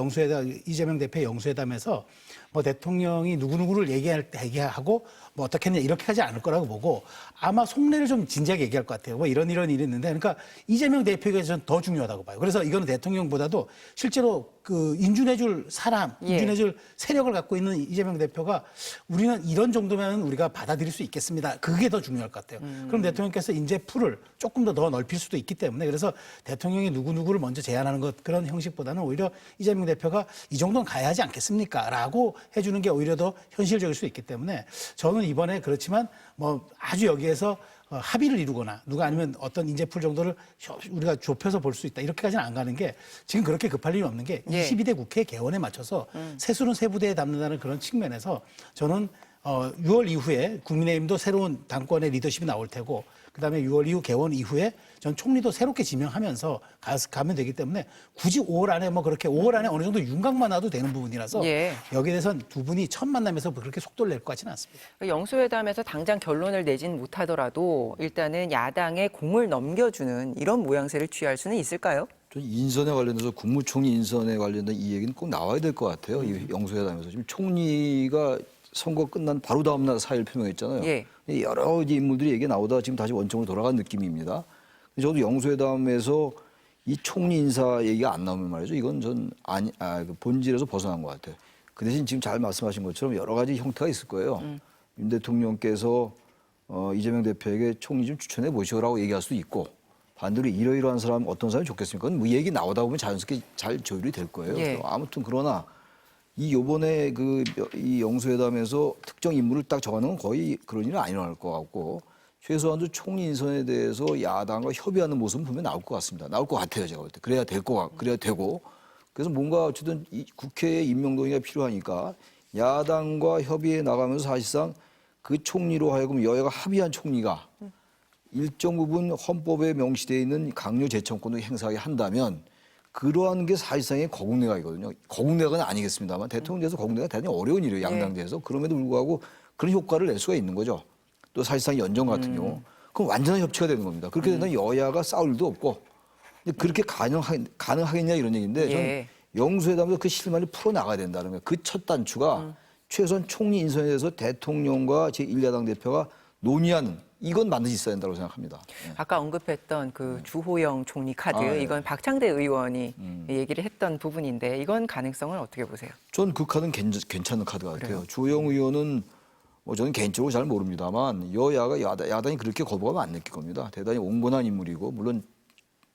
이재명 대표의 영수회담에서 뭐 대통령이 누구누구를 얘기하고 뭐 어떻게 했냐 이렇게 하지 않을 거라고 보고 아마 속내를 좀 진지하게 얘기할 것 같아요. 뭐 이런 일이 있는데 그러니까 이재명 대표에게 저는 더 중요하다고 봐요. 그래서 이거는 대통령보다도 실제로 그 인준해줄 사람, 예. 인준해줄 세력을 갖고 있는 이재명 대표가 우리는 이런 정도면 우리가 받아들일 수 있겠습니다. 그게 더 중요할 것 같아요. 그럼 대통령께서 인재 풀을 조금 더 넓힐 수도 있기 때문에 그래서 대통령이 누구누구를 먼저 제안하는 것 그런 형식보다는 오히려 이재명 대표가 이 정도는 가야 하지 않겠습니까? 라고 해주는 게 오히려 더 현실적일 수 있기 때문에 저는 이번에 그렇지만 뭐 아주 여기에서 합의를 이루거나 누가 아니면 어떤 인재풀 정도를 우리가 좁혀서 볼 수 있다. 이렇게까지는 안 가는 게 지금 그렇게 급할 일이 없는 게 예. 22대 국회 개원에 맞춰서 세수는 세부대에 담는다는 그런 측면에서 저는 6월 이후에 국민의힘도 새로운 당권의 리더십이 나올 테고 그다음에 6월 이후 개원 이후에 전 총리도 새롭게 지명하면서 가면 되기 때문에 굳이 5월 안에 뭐 그렇게 5월 안에 어느 정도 윤곽만 놔도 되는 부분이라서 예. 여기에 대해서는 두 분이 첫 만남에서 그렇게 속도를 낼 것 같지는 않습니다. 영수회담에서 당장 결론을 내진 못하더라도 일단은 야당에 공을 넘겨주는 이런 모양새를 취할 수는 있을까요? 저 인선에 관련해서 국무총리 인선에 관련된 이 얘기는 꼭 나와야 될 것 같아요. 이 영수회담에서 지금 총리가 선거 끝난 바로 다음 날 사의를 표명했잖아요. 예. 여러 이제 인물들이 얘기 나오다가 지금 다시 원점으로 돌아간 느낌입니다. 저도 영수회담에서 이 총리 인사 얘기가 안 나오면 말이죠. 이건 전 그 본질에서 벗어난 것 같아요. 그 대신 지금 잘 말씀하신 것처럼 여러 가지 형태가 있을 거예요. 윤 대통령께서 이재명 대표에게 총리 좀 추천해 보시오라고 얘기할 수도 있고 반대로 이러이러한 사람 어떤 사람이 좋겠습니까? 그건 뭐 얘기 나오다 보면 자연스럽게 잘 조율이 될 거예요. 예. 아무튼 그러나 이 요번에 이 영수회담에서 특정 인물을 딱 정하는 건 거의 그런 일은 안 일어날 것 같고 최소한도 총리 인선에 대해서 야당과 협의하는 모습은 분명히 나올 것 같습니다. 나올 것 같아요, 제가 볼 때. 그래야 되고. 그래서 뭔가 어쨌든 이 국회에 임명 동의가 필요하니까 야당과 협의해 나가면서 사실상 그 총리로 하여금 여야가 합의한 총리가 일정 부분 헌법에 명시되어 있는 강요 재청권을 행사하게 한다면 그러한 게 사실상의 거국내각이거든요. 거국내각은 아니겠습니다만 대통령제에서 거국내각 대단히 어려운 일이에요. 양당제에서. 그럼에도 불구하고 그런 효과를 낼 수가 있는 거죠. 또 사실상 연정 같은 경우. 그럼 완전한 협치가 되는 겁니다. 그렇게 되면 여야가 싸울 일도 없고 근데 그렇게 가능하겠냐 이런 얘기인데 저는 예. 영수회담에서 그 실마리를 풀어나가야 된다는 거예요. 그 첫 단추가 최소한 총리 인선에 대해서 대통령과 제1야당 대표가 논의하는 이건 반드시 있어야 된다고 생각합니다. 아까 언급했던 그 주호영 총리 카드 예. 이건 박창대 의원이 얘기를 했던 부분인데 이건 가능성을 어떻게 보세요? 전 그 카드는 괜찮은 카드 같아요. 주호영 의원은 뭐 저는 개인적으로 잘 모릅니다만 여야가 야당이 그렇게 거부감을 안 느낄 겁니다. 대단히 온건한 인물이고 물론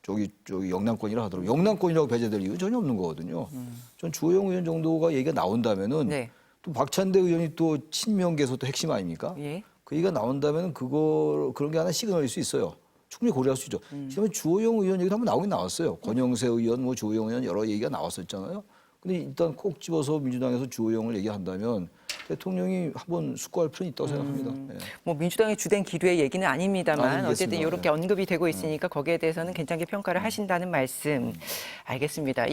저기 영남권이라 하더라도 영남권이라고 배제될 이유는 전혀 없는 거거든요. 전 주호영 의원 정도가 얘기가 나온다면은 네. 또 박찬대 의원이 또 친명계에서 또 핵심 아닙니까? 예. 그 얘기가 나온다면 그런 게 하나 시그널일 수 있어요. 충분히 고려할 수 있죠. 지금 주호영 의원 얘기도 한번 나오긴 나왔어요. 권영세 의원, 뭐 주호영 의원 여러 얘기가 나왔었잖아요. 근데 일단 콕 집어서 민주당에서 주호영을 얘기한다면 대통령이 한번 숙고할 필요는 있다고 생각합니다. 예. 뭐 민주당의 주된 기류의 얘기는 아닙니다만 알겠습니다. 어쨌든 이렇게 네. 언급이 되고 있으니까 거기에 대해서는 괜찮게 평가를 하신다는 말씀 알겠습니다.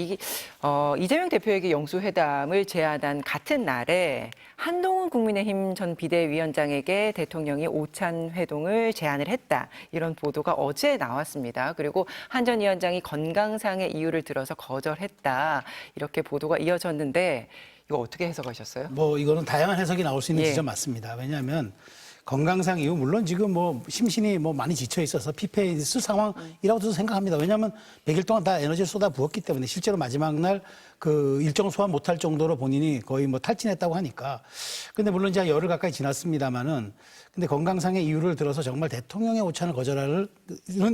이재명 대표에게 영수회담을 제안한 같은 날에 한동훈 국민의힘 전 비대위원장에게 대통령이 오찬 회동을 제안을 했다. 이런 보도가 어제 나왔습니다. 그리고 한 전 위원장이 건강상의 이유를 들어서 거절했다. 이렇게 보도가 이어졌는데 이거 어떻게 해석하셨어요? 뭐 이거는 다양한 해석이 나올 수 있는 예. 지점 맞습니다. 왜냐하면 건강상 이유 물론 지금 뭐 심신이 뭐 많이 지쳐 있어서 피폐해 있을 상황이라고 저도 생각합니다. 왜냐하면 100일 동안 다 에너지를 쏟아 부었기 때문에 실제로 마지막 날 그 일정 소화 못할 정도로 본인이 거의 뭐 탈진했다고 하니까. 근데 물론 이제 열흘 가까이 지났습니다만은 근데 건강상의 이유를 들어서 정말 대통령의 오찬을 거절하는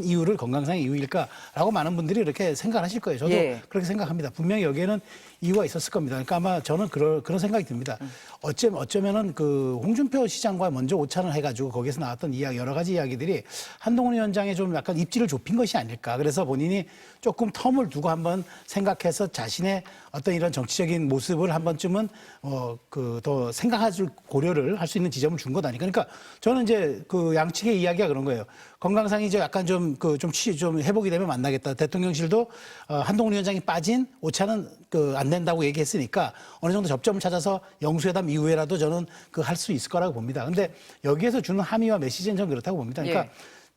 이유를 건강상의 이유일까라고 많은 분들이 이렇게 생각하실 거예요. 저도 예. 그렇게 생각합니다. 분명히 여기에는 이유가 있었을 겁니다. 그러니까 아마 저는 그런 생각이 듭니다. 어쩌면은 그 홍준표 시장과 먼저 오찬을 해가지고 거기에서 나왔던 이야기, 여러 가지 이야기들이 한동훈 위원장의 좀 약간 입지를 좁힌 것이 아닐까. 그래서 본인이 조금 텀을 두고 한번 생각해서 자신의 어떤 이런 정치적인 모습을 한 번쯤은 더 생각할 고려를 할 수 있는 지점을 준 것 아닐까. 그러니까 저는 이제 그 양측의 이야기가 그런 거예요. 건강상이 이제 약간 좀 회복이 되면 만나겠다. 대통령실도 한동훈 위원장이 빠진 오차는 안 된다고 얘기했으니까 어느 정도 접점을 찾아서 영수회담 이후에라도 저는 할 수 있을 거라고 봅니다. 근데 여기에서 주는 함의와 메시지는 좀 그렇다고 봅니다. 그러니까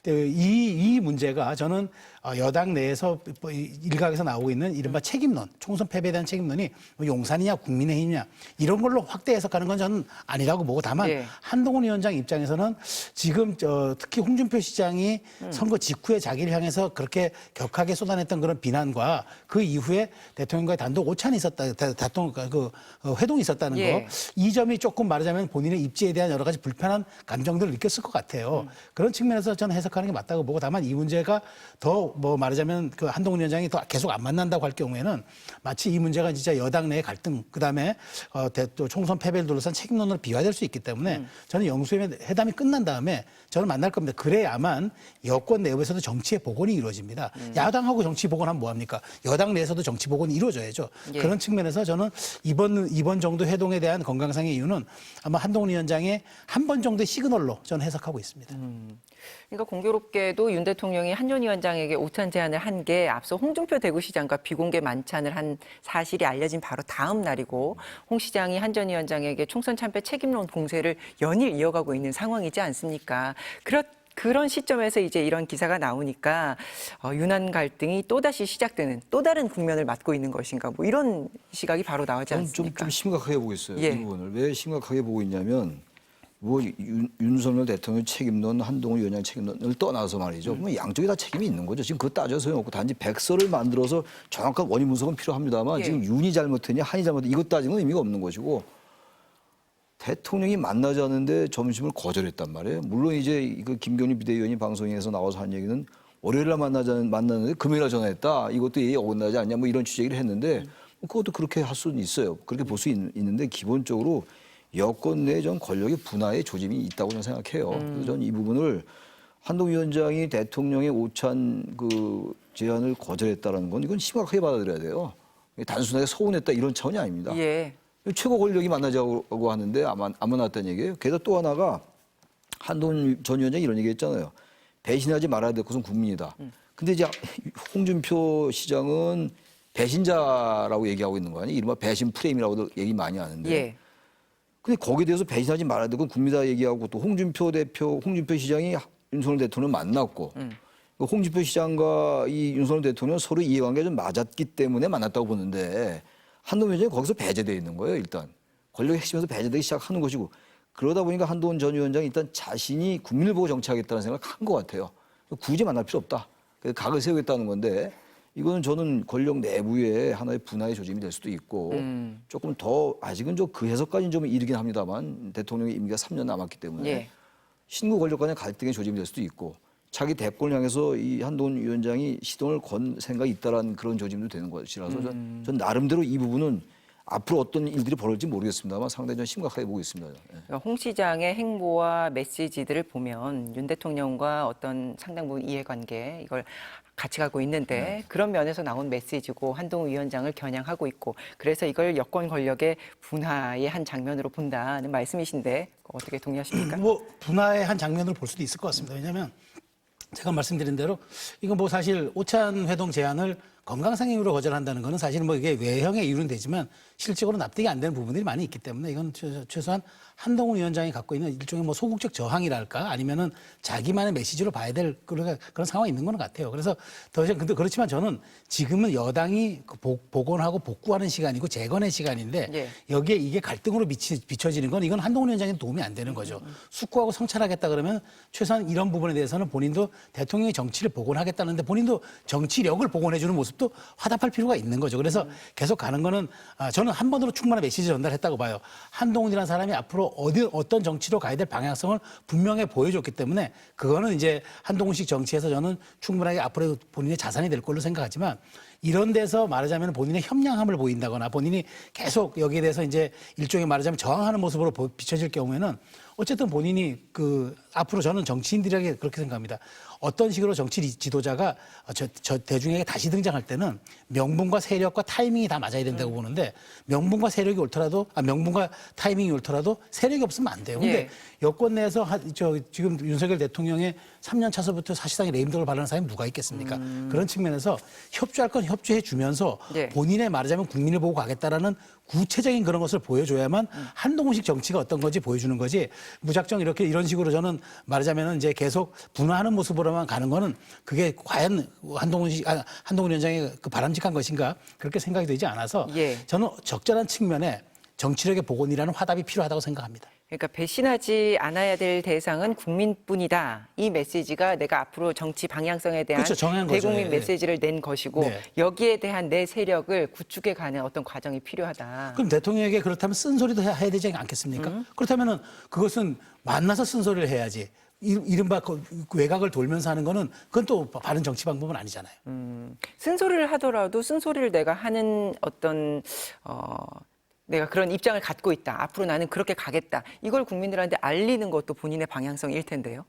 이 문제가 저는 여당 내에서 일각에서 나오고 있는 이른바 책임론, 총선 패배에 대한 책임론이 용산이냐 국민의힘이냐 이런 걸로 확대 해석하는 건 저는 아니라고 보고 다만 한동훈 위원장 입장에서는 지금 특히 홍준표 시장이 선거 직후에 자기를 향해서 그렇게 격하게 쏟아냈던 그런 비난과 그 이후에 대통령과의 단독 오찬이 있었다, 회동이 있었다는 거, 이 점이 조금 말하자면 본인의 입지에 대한 여러 가지 불편한 감정들을 느꼈을 것 같아요. 그런 측면에서 저는 해석하는 게 맞다고 보고 다만 이 문제가 더 뭐 말하자면 그 한동훈 위원장이 더 계속 안 만난다고 할 경우에는 마치 이 문제가 진짜 여당 내의 갈등, 그다음에 또 총선 패배를 둘러싼 책임론으로 비화될 수 있기 때문에 저는 영수회담이 끝난 다음에 저는 만날 겁니다. 그래야만 여권 내부에서도 정치의 복원이 이루어집니다. 야당하고 정치 복원하면 뭐합니까? 여당 내에서도 정치 복원이 이루어져야죠. 예. 그런 측면에서 저는 이번 정도 회동에 대한 건강상의 이유는 아마 한동훈 위원장의 한 번 정도의 시그널로 저는 해석하고 있습니다. 그러니까 공교롭게도 윤 대통령이 한 전 위원장에게 오찬 제안을 한 게 앞서 홍준표 대구시장과 비공개 만찬을 한 사실이 알려진 바로 다음 날이고 홍 시장이 한 전 위원장에게 총선 참패 책임론 공세를 연일 이어가고 있는 상황이지 않습니까? 그런 시점에서 이제 이런 기사가 나오니까 윤한 갈등이 또다시 시작되는 또 다른 국면을 맞고 있는 것인가 뭐 이런 시각이 바로 나오지 저는 않습니까? 좀 심각하게 보고 있어요. 예. 이 부분을. 왜 심각하게 보고 있냐면 뭐 윤석열 대통령 책임론, 한동훈 위원장 책임론을 떠나서 말이죠. 그러면 양쪽이 다 책임이 있는 거죠. 지금 그거 따져 소용없고 단지 백서를 만들어서 정확한 원인 분석은 필요합니다만 예. 지금 윤이 잘못했냐 한이 잘못했냐 이것 따지는 의미가 없는 것이고 대통령이 만나지 않는데 점심을 거절했단 말이에요. 물론 이제 그 김경림 비대위원이 방송에서 나와서 한 얘기는 월요일 날 만났는데 금요일 날 전화했다. 이것도 예의 어긋나지 않냐 뭐 이런 취재를 했는데 그것도 그렇게 할 수는 있어요. 그렇게 볼 수 있는데 기본적으로 여권 내 전 권력의 분화의 조짐이 있다고 저는 생각해요. 그래서 저는 이 부분을 한동훈 위원장이 대통령의 오찬 그 제안을 거절했다는 건 이건 심각하게 받아들여야 돼요. 단순하게 서운했다 이런 차원이 아닙니다. 예. 최고 권력이 만나자고 하는데 안 만났다는 얘기예요. 게다가 또 하나가 한동훈 전 위원장이 이런 얘기 했잖아요. 배신하지 말아야 될 것은 국민이다. 근데 이제 홍준표 시장은 배신자라고 얘기하고 있는 거 아니에요? 이른바 배신 프레임이라고도 얘기 많이 하는데. 예. 근데 거기에 대해서 배신하지 말아야 될 건 국민이다 얘기하고 또 홍준표 시장이 윤석열 대통령 만났고 홍준표 시장과 이 윤석열 대통령 서로 이해관계가 좀 맞았기 때문에 만났다고 보는데 한동훈 위원장이 거기서 배제되어 있는 거예요, 일단. 권력의 핵심에서 배제되기 시작하는 것이고 그러다 보니까 한동훈 전 위원장이 일단 자신이 국민을 보고 정치하겠다는 생각을 한 것 같아요. 굳이 만날 필요 없다. 그래서 각을 세우겠다는 건데 이거는 저는 권력 내부의 하나의 분화의 조짐이 될 수도 있고 조금 더 아직은 그 해석까지는 좀 이르긴 합니다만 대통령의 임기가 3년 남았기 때문에 예. 신구 권력 간의 갈등의 조짐이 될 수도 있고 자기 대권을 향해서 이 한동훈 위원장이 시동을 건 생각이 있다라는 그런 조짐도 되는 것이라서 전 나름대로 이 부분은 앞으로 어떤 일들이 벌어질지 모르겠습니다만 상당히 좀 심각하게 보고 있습니다. 예. 그러니까 홍 시장의 행보와 메시지들을 보면 윤 대통령과 어떤 상당 부분 이해관계 이걸 같이 가고 있는데 그런 면에서 나온 메시지고 한동훈 위원장을 겨냥하고 있고 그래서 이걸 여권 권력의 분화의 한 장면으로 본다는 말씀이신데 어떻게 동의하십니까? 뭐 분화의 한 장면으로 볼 수도 있을 것 같습니다. 왜냐하면 제가 말씀드린 대로 이건 뭐 사실 오찬 회동 제안을 건강상 이유로 거절한다는 거는 사실 뭐 이게 외형의 이유는 되지만 실질적으로 납득이 안 되는 부분들이 많이 있기 때문에 이건 최소한 한동훈 위원장이 갖고 있는 일종의 뭐 소극적 저항이랄까 아니면은 자기만의 메시지로 봐야 될 그런 상황이 있는 것 같아요. 그래서 더 이상 근데 그렇지만 저는 지금은 여당이 복원하고 복구하는 시간이고 재건의 시간인데 예. 여기에 이게 갈등으로 비춰지는 건 이건 한동훈 위원장에는 도움이 안 되는 거죠. 숙고하고 성찰하겠다 그러면 최소한 이런 부분에 대해서는 본인도 대통령의 정치를 복원하겠다는데 본인도 정치력을 복원해주는 모습도 화답할 필요가 있는 거죠. 그래서 계속 가는 거는 저는 한 번으로 충분한 메시지 전달했다고 봐요. 한동훈이라는 사람이 앞으로 어떤 정치로 가야 될 방향성을 분명히 보여줬기 때문에 그거는 이제 한동훈식 정치에서 저는 충분하게 앞으로 본인의 자산이 될 걸로 생각하지만 이런 데서 말하자면 본인의 협량함을 보인다거나 본인이 계속 여기에 대해서 이제 일종의 말하자면 저항하는 모습으로 비춰질 경우에는 어쨌든 본인이 앞으로 저는 정치인들에게 그렇게 생각합니다. 어떤 식으로 정치 지도자가 저 대중에게 다시 등장할 때는 명분과 세력과 타이밍이 다 맞아야 된다고 보는데 명분과 세력이 옳더라도 명분과 타이밍이 옳더라도 세력이 없으면 안 돼요. 근데 예. 여권 내에서 지금 윤석열 대통령의 3년 차서부터 사실상 레임덕을 발언한 사람이 누가 있겠습니까? 그런 측면에서 협조할 건 협조해 주면서 예. 본인의 말하자면 국민을 보고 가겠다라는 구체적인 그런 것을 보여줘야만 한동훈식 정치가 어떤 건지 보여주는 거지 무작정 이런 식으로 저는 말하자면 이제 계속 분화하는 모습으로만 가는 거는 그게 과연 한동훈 위원장의 그 바람직한 것인가 그렇게 생각이 되지 않아서 예. 저는 적절한 측면에 정치력의 복원이라는 화답이 필요하다고 생각합니다. 그러니까 배신하지 않아야 될 대상은 국민뿐이다. 이 메시지가 내가 앞으로 정치 방향성에 대한 그렇죠, 정한 거죠. 대국민 예. 메시지를 낸 것이고 네. 여기에 대한 내 세력을 구축해가는 어떤 과정이 필요하다. 그럼 대통령에게 그렇다면 쓴소리도 해야 되지 않겠습니까? 그렇다면은 그것은 만나서 쓴소리를 해야지. 이른바 그 외곽을 돌면서 하는 거는 그건 또 바른 정치 방법은 아니잖아요. 쓴소리를 하더라도 쓴소리를 내가 하는 어떤 내가 그런 입장을 갖고 있다. 앞으로 나는 그렇게 가겠다. 이걸 국민들한테 알리는 것도 본인의 방향성일 텐데요.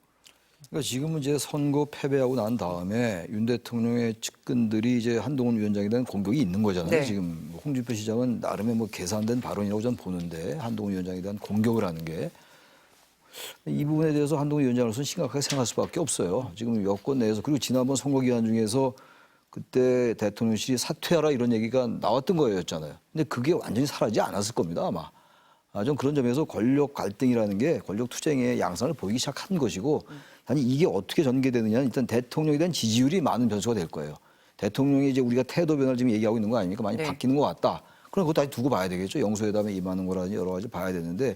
그러니까 지금은 이제 선거 패배하고 난 다음에 윤 대통령의 측근들이 이제 한동훈 위원장에 대한 공격이 있는 거잖아요. 네. 지금 홍준표 시장은 나름의 뭐 계산된 발언이라고 저는 보는데 한동훈 위원장에 대한 공격을 하는 게 이 부분에 대해서 한동훈 위원장으로서는 심각하게 생각할 수밖에 없어요. 지금 여권 내에서 그리고 지난번 선거 기간 중에서 그때 대통령실이 사퇴하라 이런 얘기가 나왔던 거였잖아요. 근데 그게 완전히 사라지지 않았을 겁니다, 아마. 좀 그런 점에서 권력 갈등이라는 게 권력 투쟁의 양상을 보이기 시작한 것이고 아니 이게 어떻게 전개되느냐는 일단 대통령에 대한 지지율이 많은 변수가 될 거예요. 대통령이 이제 우리가 태도 변화를 지금 얘기하고 있는 거 아닙니까? 많이 네. 바뀌는 것 같다. 그럼 그거 다시 두고 봐야 되겠죠. 영수회담에 임하는 거라든지 여러 가지 봐야 되는데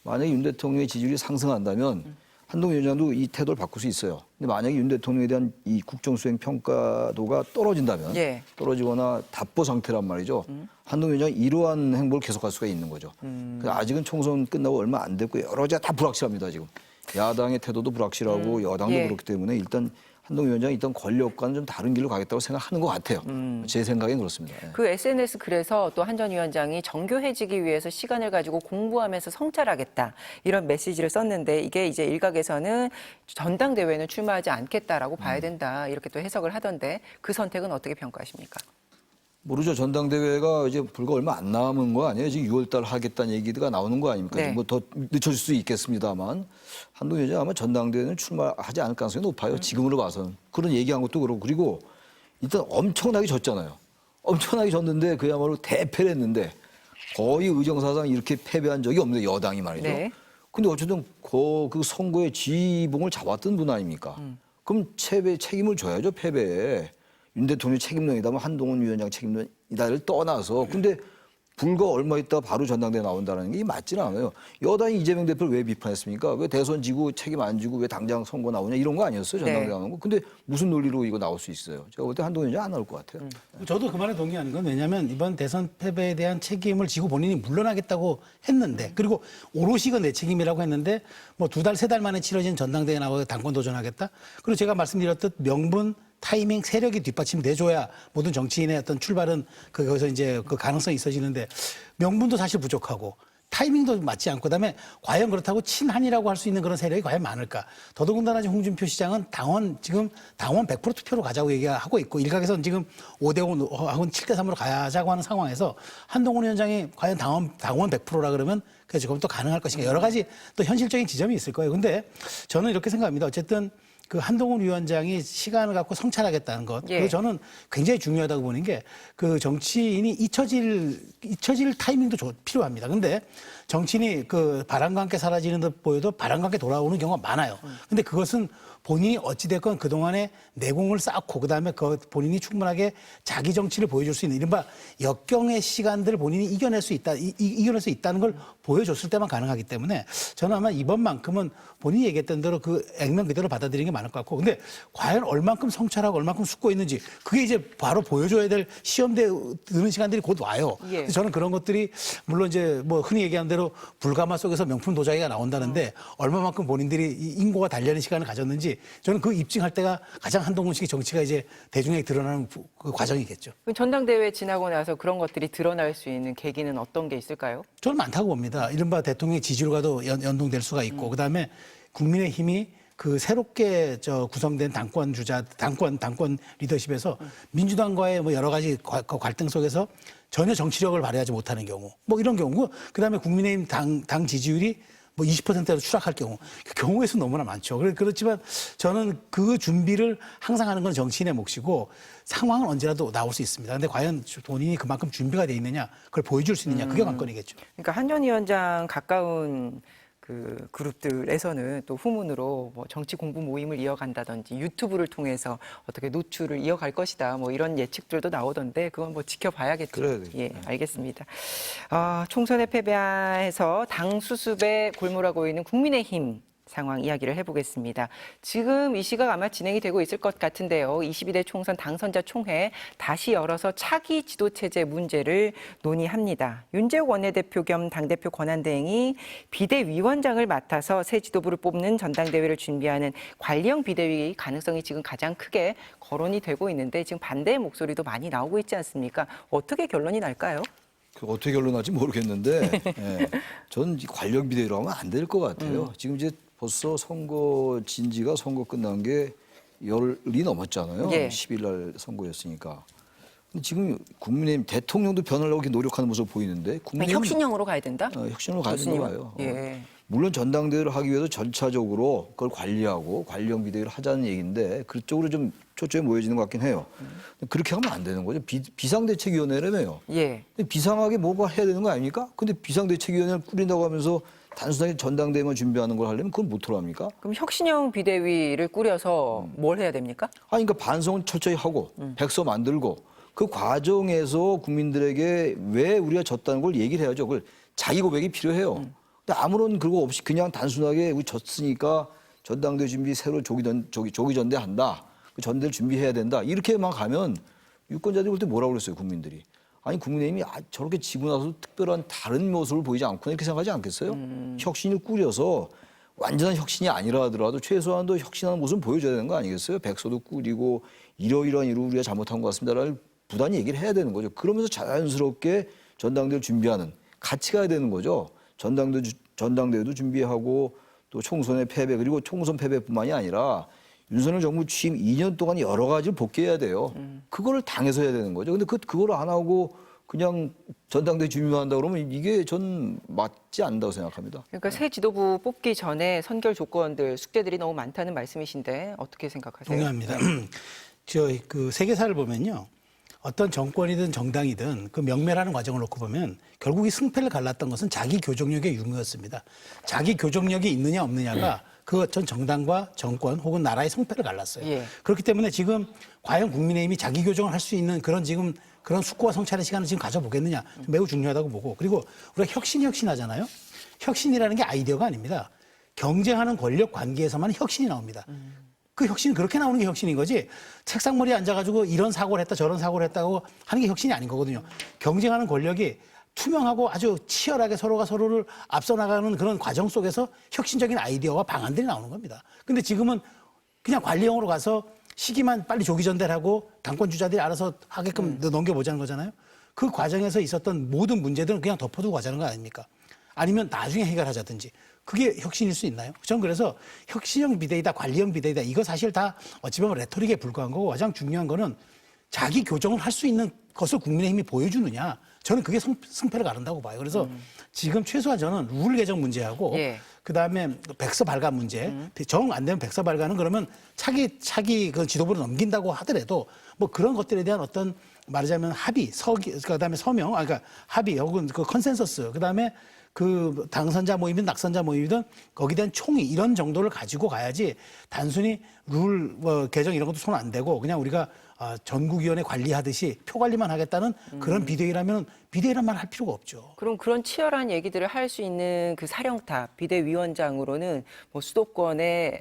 만약에 윤 대통령의 지지율이 상승한다면 한동훈 위원장도 이 태도를 바꿀 수 있어요. 근데 만약에 윤 대통령에 대한 이 국정수행 평가도가 떨어진다면 예. 떨어지거나 답보 상태란 말이죠. 한동훈 위원장이 이러한 행보를 계속할 수가 있는 거죠. 그래서 아직은 총선 끝나고 얼마 안 됐고 여러 가지가 다 불확실합니다. 지금. 야당의 태도도 불확실하고 여당도 예. 그렇기 때문에 일단 한동훈 위원장이 일단 권력과는 좀 다른 길로 가겠다고 생각하는 것 같아요. 제 생각엔 그렇습니다. 예. 그 SNS 글에서 또 한 전 위원장이 정교해지기 위해서 시간을 가지고 공부하면서 성찰하겠다 이런 메시지를 썼는데 이게 이제 일각에서는 전당대회는 출마하지 않겠다라고 봐야 된다 이렇게 또 해석을 하던데 그 선택은 어떻게 평가하십니까? 모르죠. 전당대회가 이제 불과 얼마 안 남은 거 아니에요. 지금 6월달 하겠다는 얘기가 나오는 거 아닙니까? 네. 뭐 더 늦춰질 수 있겠습니다만 한동훈 위원장 아마 전당대회는 출마하지 않을 가능성이 높아요. 지금으로 봐서는. 그런 얘기한 것도 그렇고 그리고 일단 엄청나게 졌잖아요. 엄청나게 졌는데 그야말로 대패를 했는데 거의 의정사상 이렇게 패배한 적이 없는데 여당이 말이죠. 네. 근데 어쨌든 그 선거의 지봉을 잡았던 분 아닙니까? 그럼 책임을 져야죠, 패배에. 윤 대통령이 책임론이다면 한동훈 위원장 책임론이다를 떠나서 근데 불과 얼마 있다 바로 전당대회 나온다는 게 맞지는 않아요. 여당이 이재명 대표를 왜 비판했습니까? 왜 대선 지고 책임 안 지고 왜 당장 선거 나오냐 이런 거 아니었어요? 전당대회 네. 나오는 거. 근데 무슨 논리로 이거 나올 수 있어요? 제가 볼 때 한동훈 위원장 안 나올 것 같아요. 저도 그 말에 동의하는 건 왜냐하면 이번 대선 패배에 대한 책임을 지고 본인이 물러나겠다고 했는데 그리고 오롯이 이건 내 책임이라고 했는데 뭐 2달, 3달 만에 치러진 전당대회에 나와서 당권 도전하겠다. 그리고 제가 말씀드렸듯 명분 타이밍, 세력이 뒷받침돼줘야 모든 정치인의 어떤 출발은 거기서 이제 그 가능성이 있어지는데 명분도 사실 부족하고 타이밍도 맞지 않고 그다음에 과연 그렇다고 친한이라고 할 수 있는 그런 세력이 과연 많을까? 더더군다나 지금 홍준표 시장은 지금 당원 100% 투표로 가자고 얘기하고 있고 일각에서는 지금 5대5 하고는 7대3으로 가자고 하는 상황에서 한동훈 위원장이 과연 당원 100%라 그러면 그래서 그럼 또 가능할 것인가? 여러 가지 또 현실적인 지점이 있을 거예요. 근데 저는 이렇게 생각합니다. 어쨌든 그 한동훈 위원장이 시간을 갖고 성찰하겠다는 것, 예. 그리고 저는 굉장히 중요하다고 보는 게 그 정치인이 잊혀질 타이밍도 필요합니다. 근데 정치인이 그 바람과 함께 사라지는 듯 보여도 바람과 함께 돌아오는 경우가 많아요. 근데 그것은 본인이 어찌됐건 그동안에 내공을 쌓고 그다음에 본인이 충분하게 자기 정치를 보여줄 수 있는 이른바 역경의 시간들을 본인이 이겨낼 수 있다는 걸 보여줬을 때만 가능하기 때문에 저는 아마 이번만큼은 본인이 얘기했던 대로 그 액면 그대로 받아들이는 게 많을 것 같고 근데 과연 얼만큼 성찰하고 얼만큼 숙고 있는지 그게 이제 바로 보여줘야 될 시험대 드는 시간들이 곧 와요. 예. 그래서 저는 그런 것들이 물론 이제 뭐 흔히 얘기하는 대로 불가마 속에서 명품 도자기가 나온다는데 얼마만큼 본인들이 이 인고가 달려는 시간을 가졌는지 저는 그 입증할 때가 가장 한동훈식의 정치가 이제 대중에게 드러나는 그 과정이겠죠. 그럼 전당대회 지나고 나서 그런 것들이 드러날 수 있는 계기는 어떤 게 있을까요? 저는 많다고 봅니다. 이른바 대통령의 지지율과도 연동될 수가 있고 그다음에 국민의힘이 그 새롭게 구성된 당권 리더십에서 민주당과의 뭐 여러 가지 갈등 속에서 전혀 정치력을 발휘하지 못하는 경우, 뭐 이런 경우, 그다음에 국민의힘 당 지지율이 뭐 20%로 추락할 경우의 수 너무나 많죠. 그렇지만 저는 그 준비를 항상 하는 건 정치인의 몫이고 상황은 언제라도 나올 수 있습니다. 근데 과연 본인이 그만큼 준비가 돼 있느냐, 그걸 보여줄 수 있느냐, 그게 관건이겠죠. 그러니까 한 전 위원장 가까운 그 그룹들에서는 또 후문으로 뭐 정치 공부 모임을 이어간다든지 유튜브를 통해서 어떻게 노출을 이어갈 것이다 뭐 이런 예측들도 나오던데 그건 뭐 지켜봐야겠죠. 그래야 예, 알겠습니다. 총선에 패배해서 당 수습에 골몰하고 있는 국민의힘 상황 이야기를 해보겠습니다. 지금 이 시각 아마 진행이 되고 있을 것 같은데요. 22대 총선 당선자 총회 다시 열어서 차기 지도체제 문제를 논의합니다. 윤재욱 원내대표 겸 당대표 권한대행이 비대위원장을 맡아서 새 지도부를 뽑는 전당대회를 준비하는 관리형 비대위 가능성이 지금 가장 크게 거론이 되고 있는데 지금 반대의 목소리도 많이 나오고 있지 않습니까? 어떻게 결론이 날까요? 어떻게 결론날지 모르겠는데 저는 관련 비대위로 하면 안 될 것 같아요. 지금 이제 벌써 선거 진지가 선거 끝난 게 열이 넘었잖아요. 예. 10일 날 선거였으니까. 근데 지금 국민의힘 대통령도 변하려고 이렇게 노력하는 모습 보이는데 국민의힘 혁신형으로 가야 된다? 혁신으로 가야 된다고 봐요. 예. 물론 전당대회를 하기 위해서 절차적으로 그걸 관리하고 관리형 비대위를 하자는 얘기인데 그쪽으로 좀 초점이 모여지는 것 같긴 해요. 그렇게 하면 안 되는 거죠. 비상대책위원회라며요. 예. 비상하게 뭐가 해야 되는 거 아닙니까? 근데 비상대책위원회를 꾸린다고 하면서 단순하게 전당대회만 준비하는 걸 하려면 그건 못 들어갑니까? 그럼 혁신형 비대위를 꾸려서 뭘 해야 됩니까? 그러니까 반성은 철저히 하고 백서 만들고 그 과정에서 국민들에게 왜 우리가 졌다는 걸 얘기를 해야죠. 그걸 자기 고백이 필요해요. 근데 아무런 그거 없이 그냥 단순하게 우리 졌으니까 전당대회 준비 새로 조기 전대한다. 그 전대를 준비해야 된다. 이렇게만 가면 유권자들이 볼 때 뭐라고 그랬어요, 국민들이. 아니 국민의힘이 저렇게 지고 나서 특별한 다른 모습을 보이지 않구나 이렇게 생각하지 않겠어요? 혁신을 꾸려서 완전한 혁신이 아니라 하더라도 최소한도 혁신하는 모습을 보여줘야 되는 거 아니겠어요? 백서도 꾸리고 이러이러한 이루 우리가 잘못한 것 같습니다라는 부단히 얘기를 해야 되는 거죠. 그러면서 자연스럽게 전당대회를 준비하는 같이 가야 되는 거죠. 전당대회도 준비하고 또 총선의 패배 그리고 총선 패배뿐만이 아니라 윤석열 정부 취임 2년 동안 여러 가지를 복귀해야 돼요. 그거를 당해서 해야 되는 거죠. 근데 그걸 안 하고 그냥 전당대회 준비만 한다 그러면 이게 전 맞지 않는다고 생각합니다. 그러니까 새 지도부 뽑기 전에 선결 조건들, 숙제들이 너무 많다는 말씀이신데 어떻게 생각하세요? 동의합니다. 저 그 세계사를 보면요. 어떤 정권이든 정당이든 그 명멸하는 과정을 놓고 보면 결국 이 승패를 갈랐던 것은 자기 교정력의 유무였습니다. 자기 교정력이 있느냐 없느냐가 그 전 정당과 정권 혹은 나라의 성패를 갈랐어요. 예. 그렇기 때문에 지금 과연 국민의힘이 자기 교정을 할 수 있는 그런 지금 그런 숙고와 성찰의 시간을 지금 가져보겠느냐 매우 중요하다고 보고 그리고 우리가 혁신하잖아요. 혁신이라는 게 아이디어가 아닙니다. 경쟁하는 권력 관계에서만 혁신이 나옵니다. 그 혁신은 그렇게 나오는 게 혁신인 거지 책상머리에 앉아가지고 이런 사고를 했다 저런 사고를 했다고 하는 게 혁신이 아닌 거거든요. 경쟁하는 권력이 투명하고 아주 치열하게 서로가 서로를 앞서 나가는 그런 과정 속에서 혁신적인 아이디어와 방안들이 나오는 겁니다. 근데 지금은 그냥 관리형으로 가서 시기만 빨리 조기 전달하고 당권 주자들이 알아서 하게끔 넘겨보자는 거잖아요. 그 과정에서 있었던 모든 문제들은 그냥 덮어두고 가자는 거 아닙니까? 아니면 나중에 해결하자든지. 그게 혁신일 수 있나요? 저는 그래서 혁신형 비대위다, 관리형 비대위다. 이거 사실 다 어찌 보면 레토릭에 불과한 거고 가장 중요한 거는 자기 교정을 할 수 있는 것을 국민의힘이 보여주느냐. 저는 그게 승패를 가른다고 봐요. 그래서 지금 최소한 저는 룰 개정 문제하고 예. 그다음에 백서 발간 문제, 정 안 되면 백서 발간은 그러면 차기 그 지도부로 넘긴다고 하더라도 뭐 그런 것들에 대한 어떤 말하자면 합의, 그다음에 서명, 그러니까 합의 혹은 그 컨센서스, 그다음에 그 당선자 모임이든 낙선자 모임이든 거기에 대한 총의 이런 정도를 가지고 가야지 단순히 룰 개정 이런 것도 손 안 대고 그냥 우리가 전국위원회 관리하듯이 표 관리만 하겠다는 그런 비대위라면 비대위란 말 할 필요가 없죠. 그럼 그런 치열한 얘기들을 할 수 있는 그 사령탑 비대위원장으로는 뭐 수도권의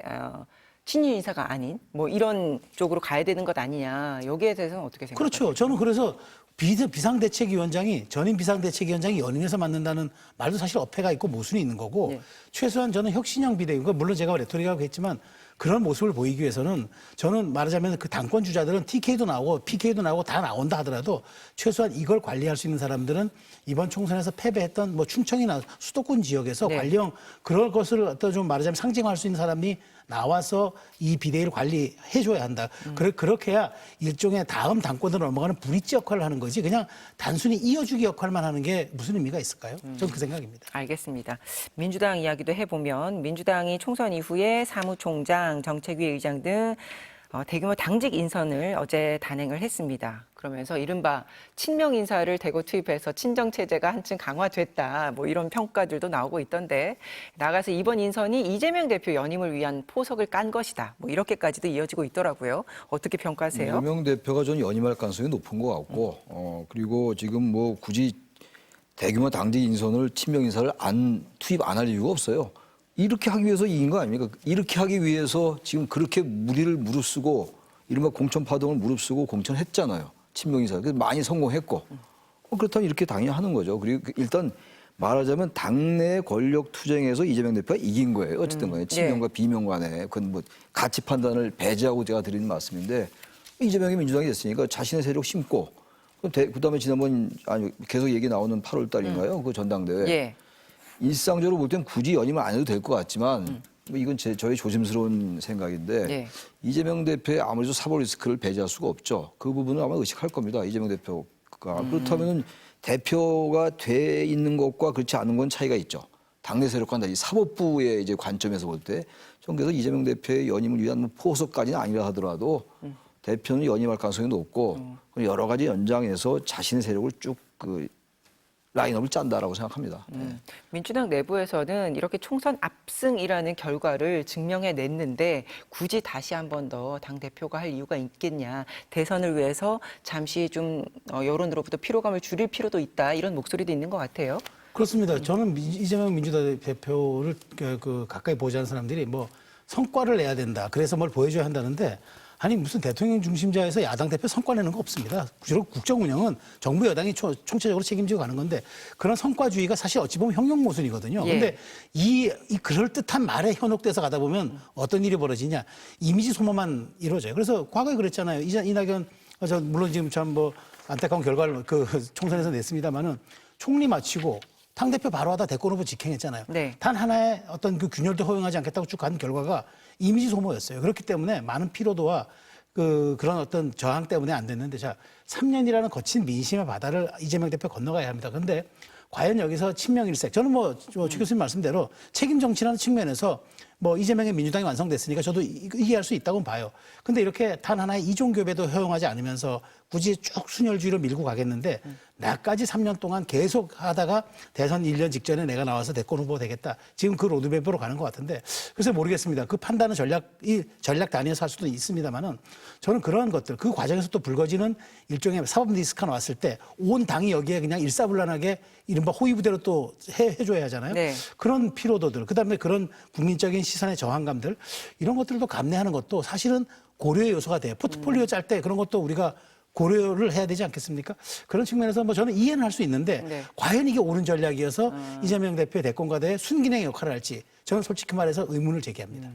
친윤 인사가 아닌 뭐 이런 쪽으로 가야 되는 것 아니냐 여기에 대해서는 어떻게 생각하세요? 그렇죠. 저는 그래서 비상대책위원장이 전임 비상대책위원장이 연임해서 맡는다는 말도 사실 어폐가 있고 모순이 있는 거고 네. 최소한 저는 혁신형 비대위 물론 제가 레토릭하고 했지만 그런 모습을 보이기 위해서는 저는 말하자면 그 당권 주자들은 TK도 나오고 PK도 나오고 다 나온다 하더라도 최소한 이걸 관리할 수 있는 사람들은 이번 총선에서 패배했던 뭐 충청이나 수도권 지역에서 네. 관리형 그럴 것을 어떤 좀 말하자면 상징화할 수 있는 사람이 나와서 이 비대위를 관리해줘야 한다. 그렇게 해야 일종의 다음 당권으로 넘어가는 브릿지 역할을 하는 거지 그냥 단순히 이어주기 역할만 하는 게 무슨 의미가 있을까요? 저는 그 생각입니다. 알겠습니다. 민주당 이야기도 해보면 민주당이 총선 이후에 사무총장, 정책위 의장 등 대규모 당직 인선을 어제 단행을 했습니다. 그러면서 이른바 친명 인사를 대거 투입해서 친정 체제가 한층 강화됐다. 뭐 이런 평가들도 나오고 있던데 나가서 이번 인선이 이재명 대표 연임을 위한 포석을 깐 것이다. 뭐 이렇게까지도 이어지고 있더라고요. 어떻게 평가하세요? 이재명 대표가 전 연임할 가능성이 높은 것 같고 그리고 지금 뭐 굳이 대규모 당직 인선을 친명 인사를 투입 안 할 이유가 없어요. 이렇게 하기 위해서 이긴 거 아닙니까? 이렇게 하기 위해서 지금 그렇게 무리를 무릅쓰고 이른바 공천 파동을 무릅쓰고 공천했잖아요. 친명인사. 그래서 많이 성공했고. 그렇다면 이렇게 당연히 하는 거죠. 그리고 일단 말하자면 당내 권력 투쟁에서 이재명 대표가 이긴 거예요. 어쨌든 간에 친명과 비명 간에 그건 뭐 가치 판단을 배제하고 제가 드리는 말씀인데 이재명이 민주당이 됐으니까 자신의 세력 심고 그다음에 지난번 계속 얘기 나오는 8월 달인가요? 그 전당대회. 예. 일상적으로 볼 땐 굳이 연임을 안 해도 될 것 같지만 뭐 이건 저의 조심스러운 생각인데 예. 이재명 대표의 아무래도 사법 리스크를 배제할 수가 없죠. 그 부분은 아마 의식할 겁니다. 이재명 대표가. 그렇다면 대표가 돼 있는 것과 그렇지 않은 건 차이가 있죠. 당내 세력과 달리 사법부의 이제 관점에서 볼 때 전 그래서 이재명 대표의 연임을 위한 뭐 포석까지는 아니라 하더라도 대표는 연임할 가능성이 높고 여러 가지 연장해서 자신의 세력을 쭉 그 라인업을 짠다라고 생각합니다. 민주당 내부에서는 이렇게 총선 압승이라는 결과를 증명해냈는데 굳이 다시 한 번 더 당대표가 할 이유가 있겠냐. 대선을 위해서 잠시 좀 여론으로부터 피로감을 줄일 필요도 있다. 이런 목소리도 있는 것 같아요. 그렇습니다. 저는 이재명 민주당 대표를 가까이 보지 않는 사람들이 뭐 성과를 내야 된다. 그래서 뭘 보여줘야 한다는데 아니 무슨 대통령 중심자에서 야당 대표 성과 내는 거 없습니다. 주로 국정 운영은 정부 여당이 총체적으로 책임지고 가는 건데 그런 성과주의가 사실 어찌 보면 형용 모순이거든요. 그런데 예. 이 그럴듯한 말에 현혹돼서 가다 보면 어떤 일이 벌어지냐. 이미지 소모만 이루어져요. 그래서 과거에 그랬잖아요. 이낙연 물론 지금 참 뭐 안타까운 결과를 그 총선에서 냈습니다마는 총리 마치고 당대표 바로 하다 대권 후보 직행했잖아요. 네. 단 하나의 어떤 그 균열도 허용하지 않겠다고 쭉 간 결과가 이미지 소모였어요. 그렇기 때문에 많은 피로도와 그런 어떤 저항 때문에 안 됐는데 자, 3년이라는 거친 민심의 바다를 이재명 대표 건너가야 합니다. 그런데 과연 여기서 친명일색, 저는 최 교수님 말씀대로 책임 정치라는 측면에서 이재명의 민주당이 완성됐으니까 저도 이해할 수 있다고 봐요. 근데 이렇게 단 하나의 이종교배도 허용하지 않으면서 굳이 쭉 순혈주의로 밀고 가겠는데 나까지 3년 동안 계속 하다가 대선 1년 직전에 내가 나와서 대권 후보 되겠다. 지금 그 로드맵으로 가는 것 같은데 글쎄 모르겠습니다. 그 판단은 전략 단위에서 할 수도 있습니다만은 저는 그런 것들 그 과정에서 또 불거지는 일종의 사법 리스크가 나왔을 때 온 당이 여기에 그냥 일사불란하게 이른바 호위부대로 또 해줘야 하잖아요. 네. 그런 피로도들 그다음에 그런 국민적인 시선의 저항감들 이런 것들도 감내하는 것도 사실은 고려의 요소가 돼요. 포트폴리오 짤 때 그런 것도 우리가 고려를 해야 되지 않겠습니까? 그런 측면에서 저는 이해는 할 수 있는데 네. 과연 이게 옳은 전략이어서 이재명 대표의 대권과대의 순기능의 역할을 할지 저는 솔직히 말해서 의문을 제기합니다.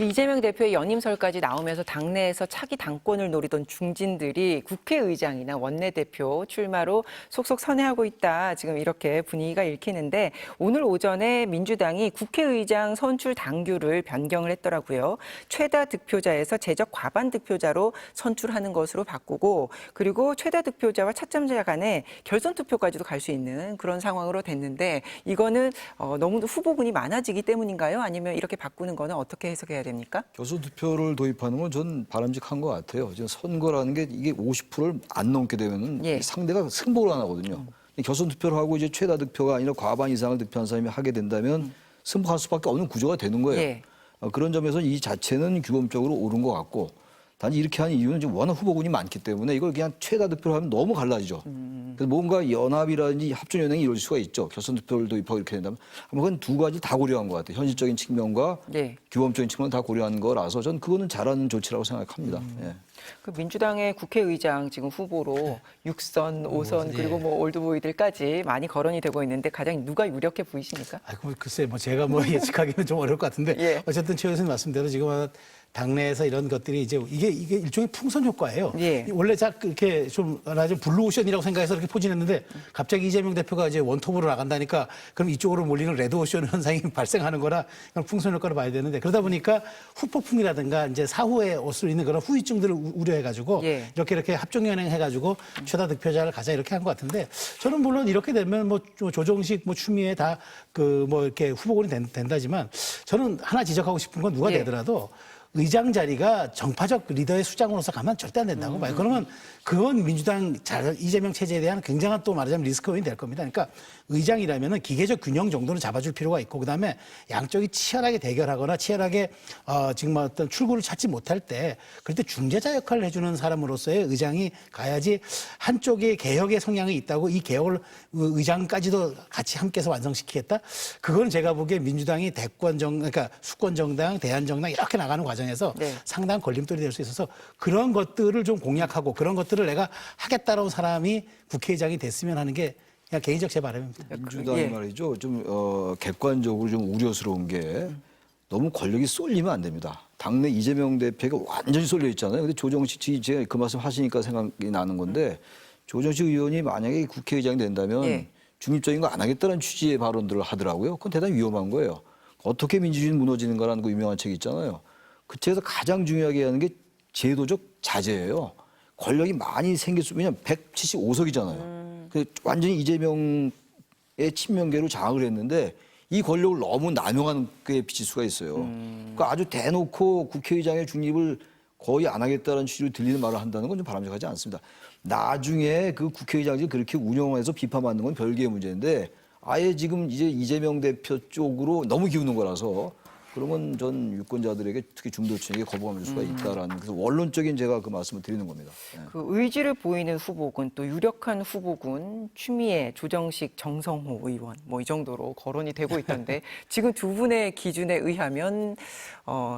이재명 대표의 연임설까지 나오면서 당내에서 차기 당권을 노리던 중진들이 국회의장이나 원내대표 출마로 속속 선회하고 있다. 지금 이렇게 분위기가 읽히는데 오늘 오전에 민주당이 국회의장 선출 당규를 변경을 했더라고요. 최다 득표자에서 제적 과반 득표자로 선출하는 것으로 바꾸고 그리고 최다 득표자와 차점자 간에 결선 투표까지도 갈 수 있는 그런 상황으로 됐는데 이거는 너무 후보군이 많아지기 때문인가요? 아니면 이렇게 바꾸는 거는 어떻게 해석해야 됩니까? 교수 투표를 도입하는 건 전 바람직한 것 같아요. 지금 선거라는 게 이게 50%를 안 넘게 되면은 예. 상대가 승복을 안 하거든요. 결선 투표를 하고 이제 최다 득표가 아니라 과반 이상을 득표한 사람이 하게 된다면 승복할 수밖에 없는 구조가 되는 거예요. 예. 그런 점에서 이 자체는 규범적으로 옳은 것 같고 단지 이렇게 한 이유는 지금 워낙 후보군이 많기 때문에 이걸 그냥 최다 득표로 하면 너무 갈라지죠. 그래서 뭔가 연합이라든지 협조연행이 이루어질 수가 있죠. 결선 투표를 도입하고 이렇게 된다면. 아마 그건 두 가지 다 고려한 것 같아요. 현실적인 측면과 네. 규범적인 측면 다 고려한 거라서 전 그거는 잘하는 조치라고 생각합니다. 예. 그 민주당의 국회의장 지금 후보로 6선, 5선 그리고 올드보이들까지 많이 거론이 되고 있는데 가장 누가 유력해 보이십니까? 글쎄 제가 예측하기는 좀 어려울 것 같은데 예. 어쨌든 최 교수님 말씀대로 지금 당내에서 이런 것들이 이게 일종의 풍선 효과예요. 예. 원래 이렇게 좀 블루오션이라고 생각해서 이렇게 포진했는데 갑자기 이재명 대표가 이제 원톱으로 나간다니까 그럼 이쪽으로 몰리는 레드오션 현상이 발생하는 거라 그냥 풍선 효과로 봐야 되는데 그러다 보니까 후폭풍이라든가 이제 사후에 올 수 있는 그런 후유증들을 우려해가지고 예. 이렇게 합종연행해가지고 최다 득표자를 가자 이렇게 한 것 같은데 저는 물론 이렇게 되면 조정식 추미애 다 이렇게 후보군이 된다지만 저는 하나 지적하고 싶은 건 누가 예. 되더라도 의장 자리가 정파적 리더의 수장으로서 가면 절대 안 된다고 봐요. 그러면 그건 민주당 이재명 체제에 대한 굉장한 또 말하자면 리스크 요인이 될 겁니다. 그러니까 의장이라면은 기계적 균형 정도는 잡아줄 필요가 있고 그다음에 양쪽이 치열하게 대결하거나 치열하게 지금 어떤 출구를 찾지 못할 때 그럴 때 중재자 역할을 해주는 사람으로서의 의장이 가야지 한쪽에 개혁의 성향이 있다고 이 개혁을 의장까지도 같이 함께해서 완성시키겠다. 그거는 제가 보기에 민주당이 그러니까 수권 정당, 대한 정당 이렇게 나가는 과정에서 네. 상당한 걸림돌이 될 수 있어서 그런 것들을 좀 공략하고 그런 것들을 내가 하겠다라는 사람이 국회의장이 됐으면 하는 게 그냥 개인적 제 바람입니다. 민주당이 예. 말이죠. 좀 객관적으로 좀 우려스러운 게 너무 권력이 쏠리면 안 됩니다. 당내 이재명 대표가 완전히 쏠려 있잖아요. 근데 조정식 제가 그 말씀 하시니까 생각이 나는 건데 조정식 의원이 만약에 국회의장이 된다면 예. 중립적인 거 안 하겠다는 취지의 발언들을 하더라고요. 그건 대단히 위험한 거예요. 어떻게 민주주의는 무너지는가라는 그 유명한 책 있잖아요. 그 책에서 가장 중요하게 하는 게 제도적 자제예요. 권력이 많이 생길 수, 왜냐하면 175석이잖아요. 그 완전히 이재명의 친명계로 장악을 했는데 이 권력을 너무 남용하는 게 비칠 수가 있어요. 그러니까 아주 대놓고 국회의장의 중립을 거의 안 하겠다는 취지로 들리는 말을 한다는 건 좀 바람직하지 않습니다. 나중에 그 국회의장이 그렇게 운영해서 비판받는 건 별개의 문제인데 아예 지금 이제 이재명 대표 쪽으로 너무 기우는 거라서 그러면 전 유권자들에게 특히 중도층에게 거부감을 줄 수가 있다라는 그래서 원론적인 제가 그 말씀을 드리는 겁니다. 예. 그 의지를 보이는 후보군 또 유력한 후보군 추미애, 조정식, 정성호 의원 뭐 이 정도로 거론이 되고 있던데 지금 두 분의 기준에 의하면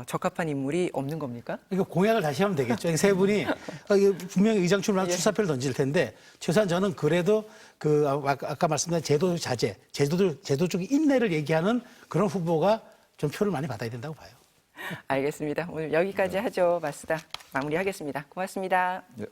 적합한 인물이 없는 겁니까? 이거 공약을 다시 하면 되겠죠. 이 세 분이 이거 분명히 의장 출마하면 출사표를 던질 텐데 최소한 저는 그래도 그 아까 말씀드린 제도 자제, 제도적 인내를 얘기하는 그런 후보가 좀 표를 많이 받아야 된다고 봐요. 알겠습니다. 오늘 여기까지 하죠. 마수다 마무리하겠습니다. 고맙습니다. 예.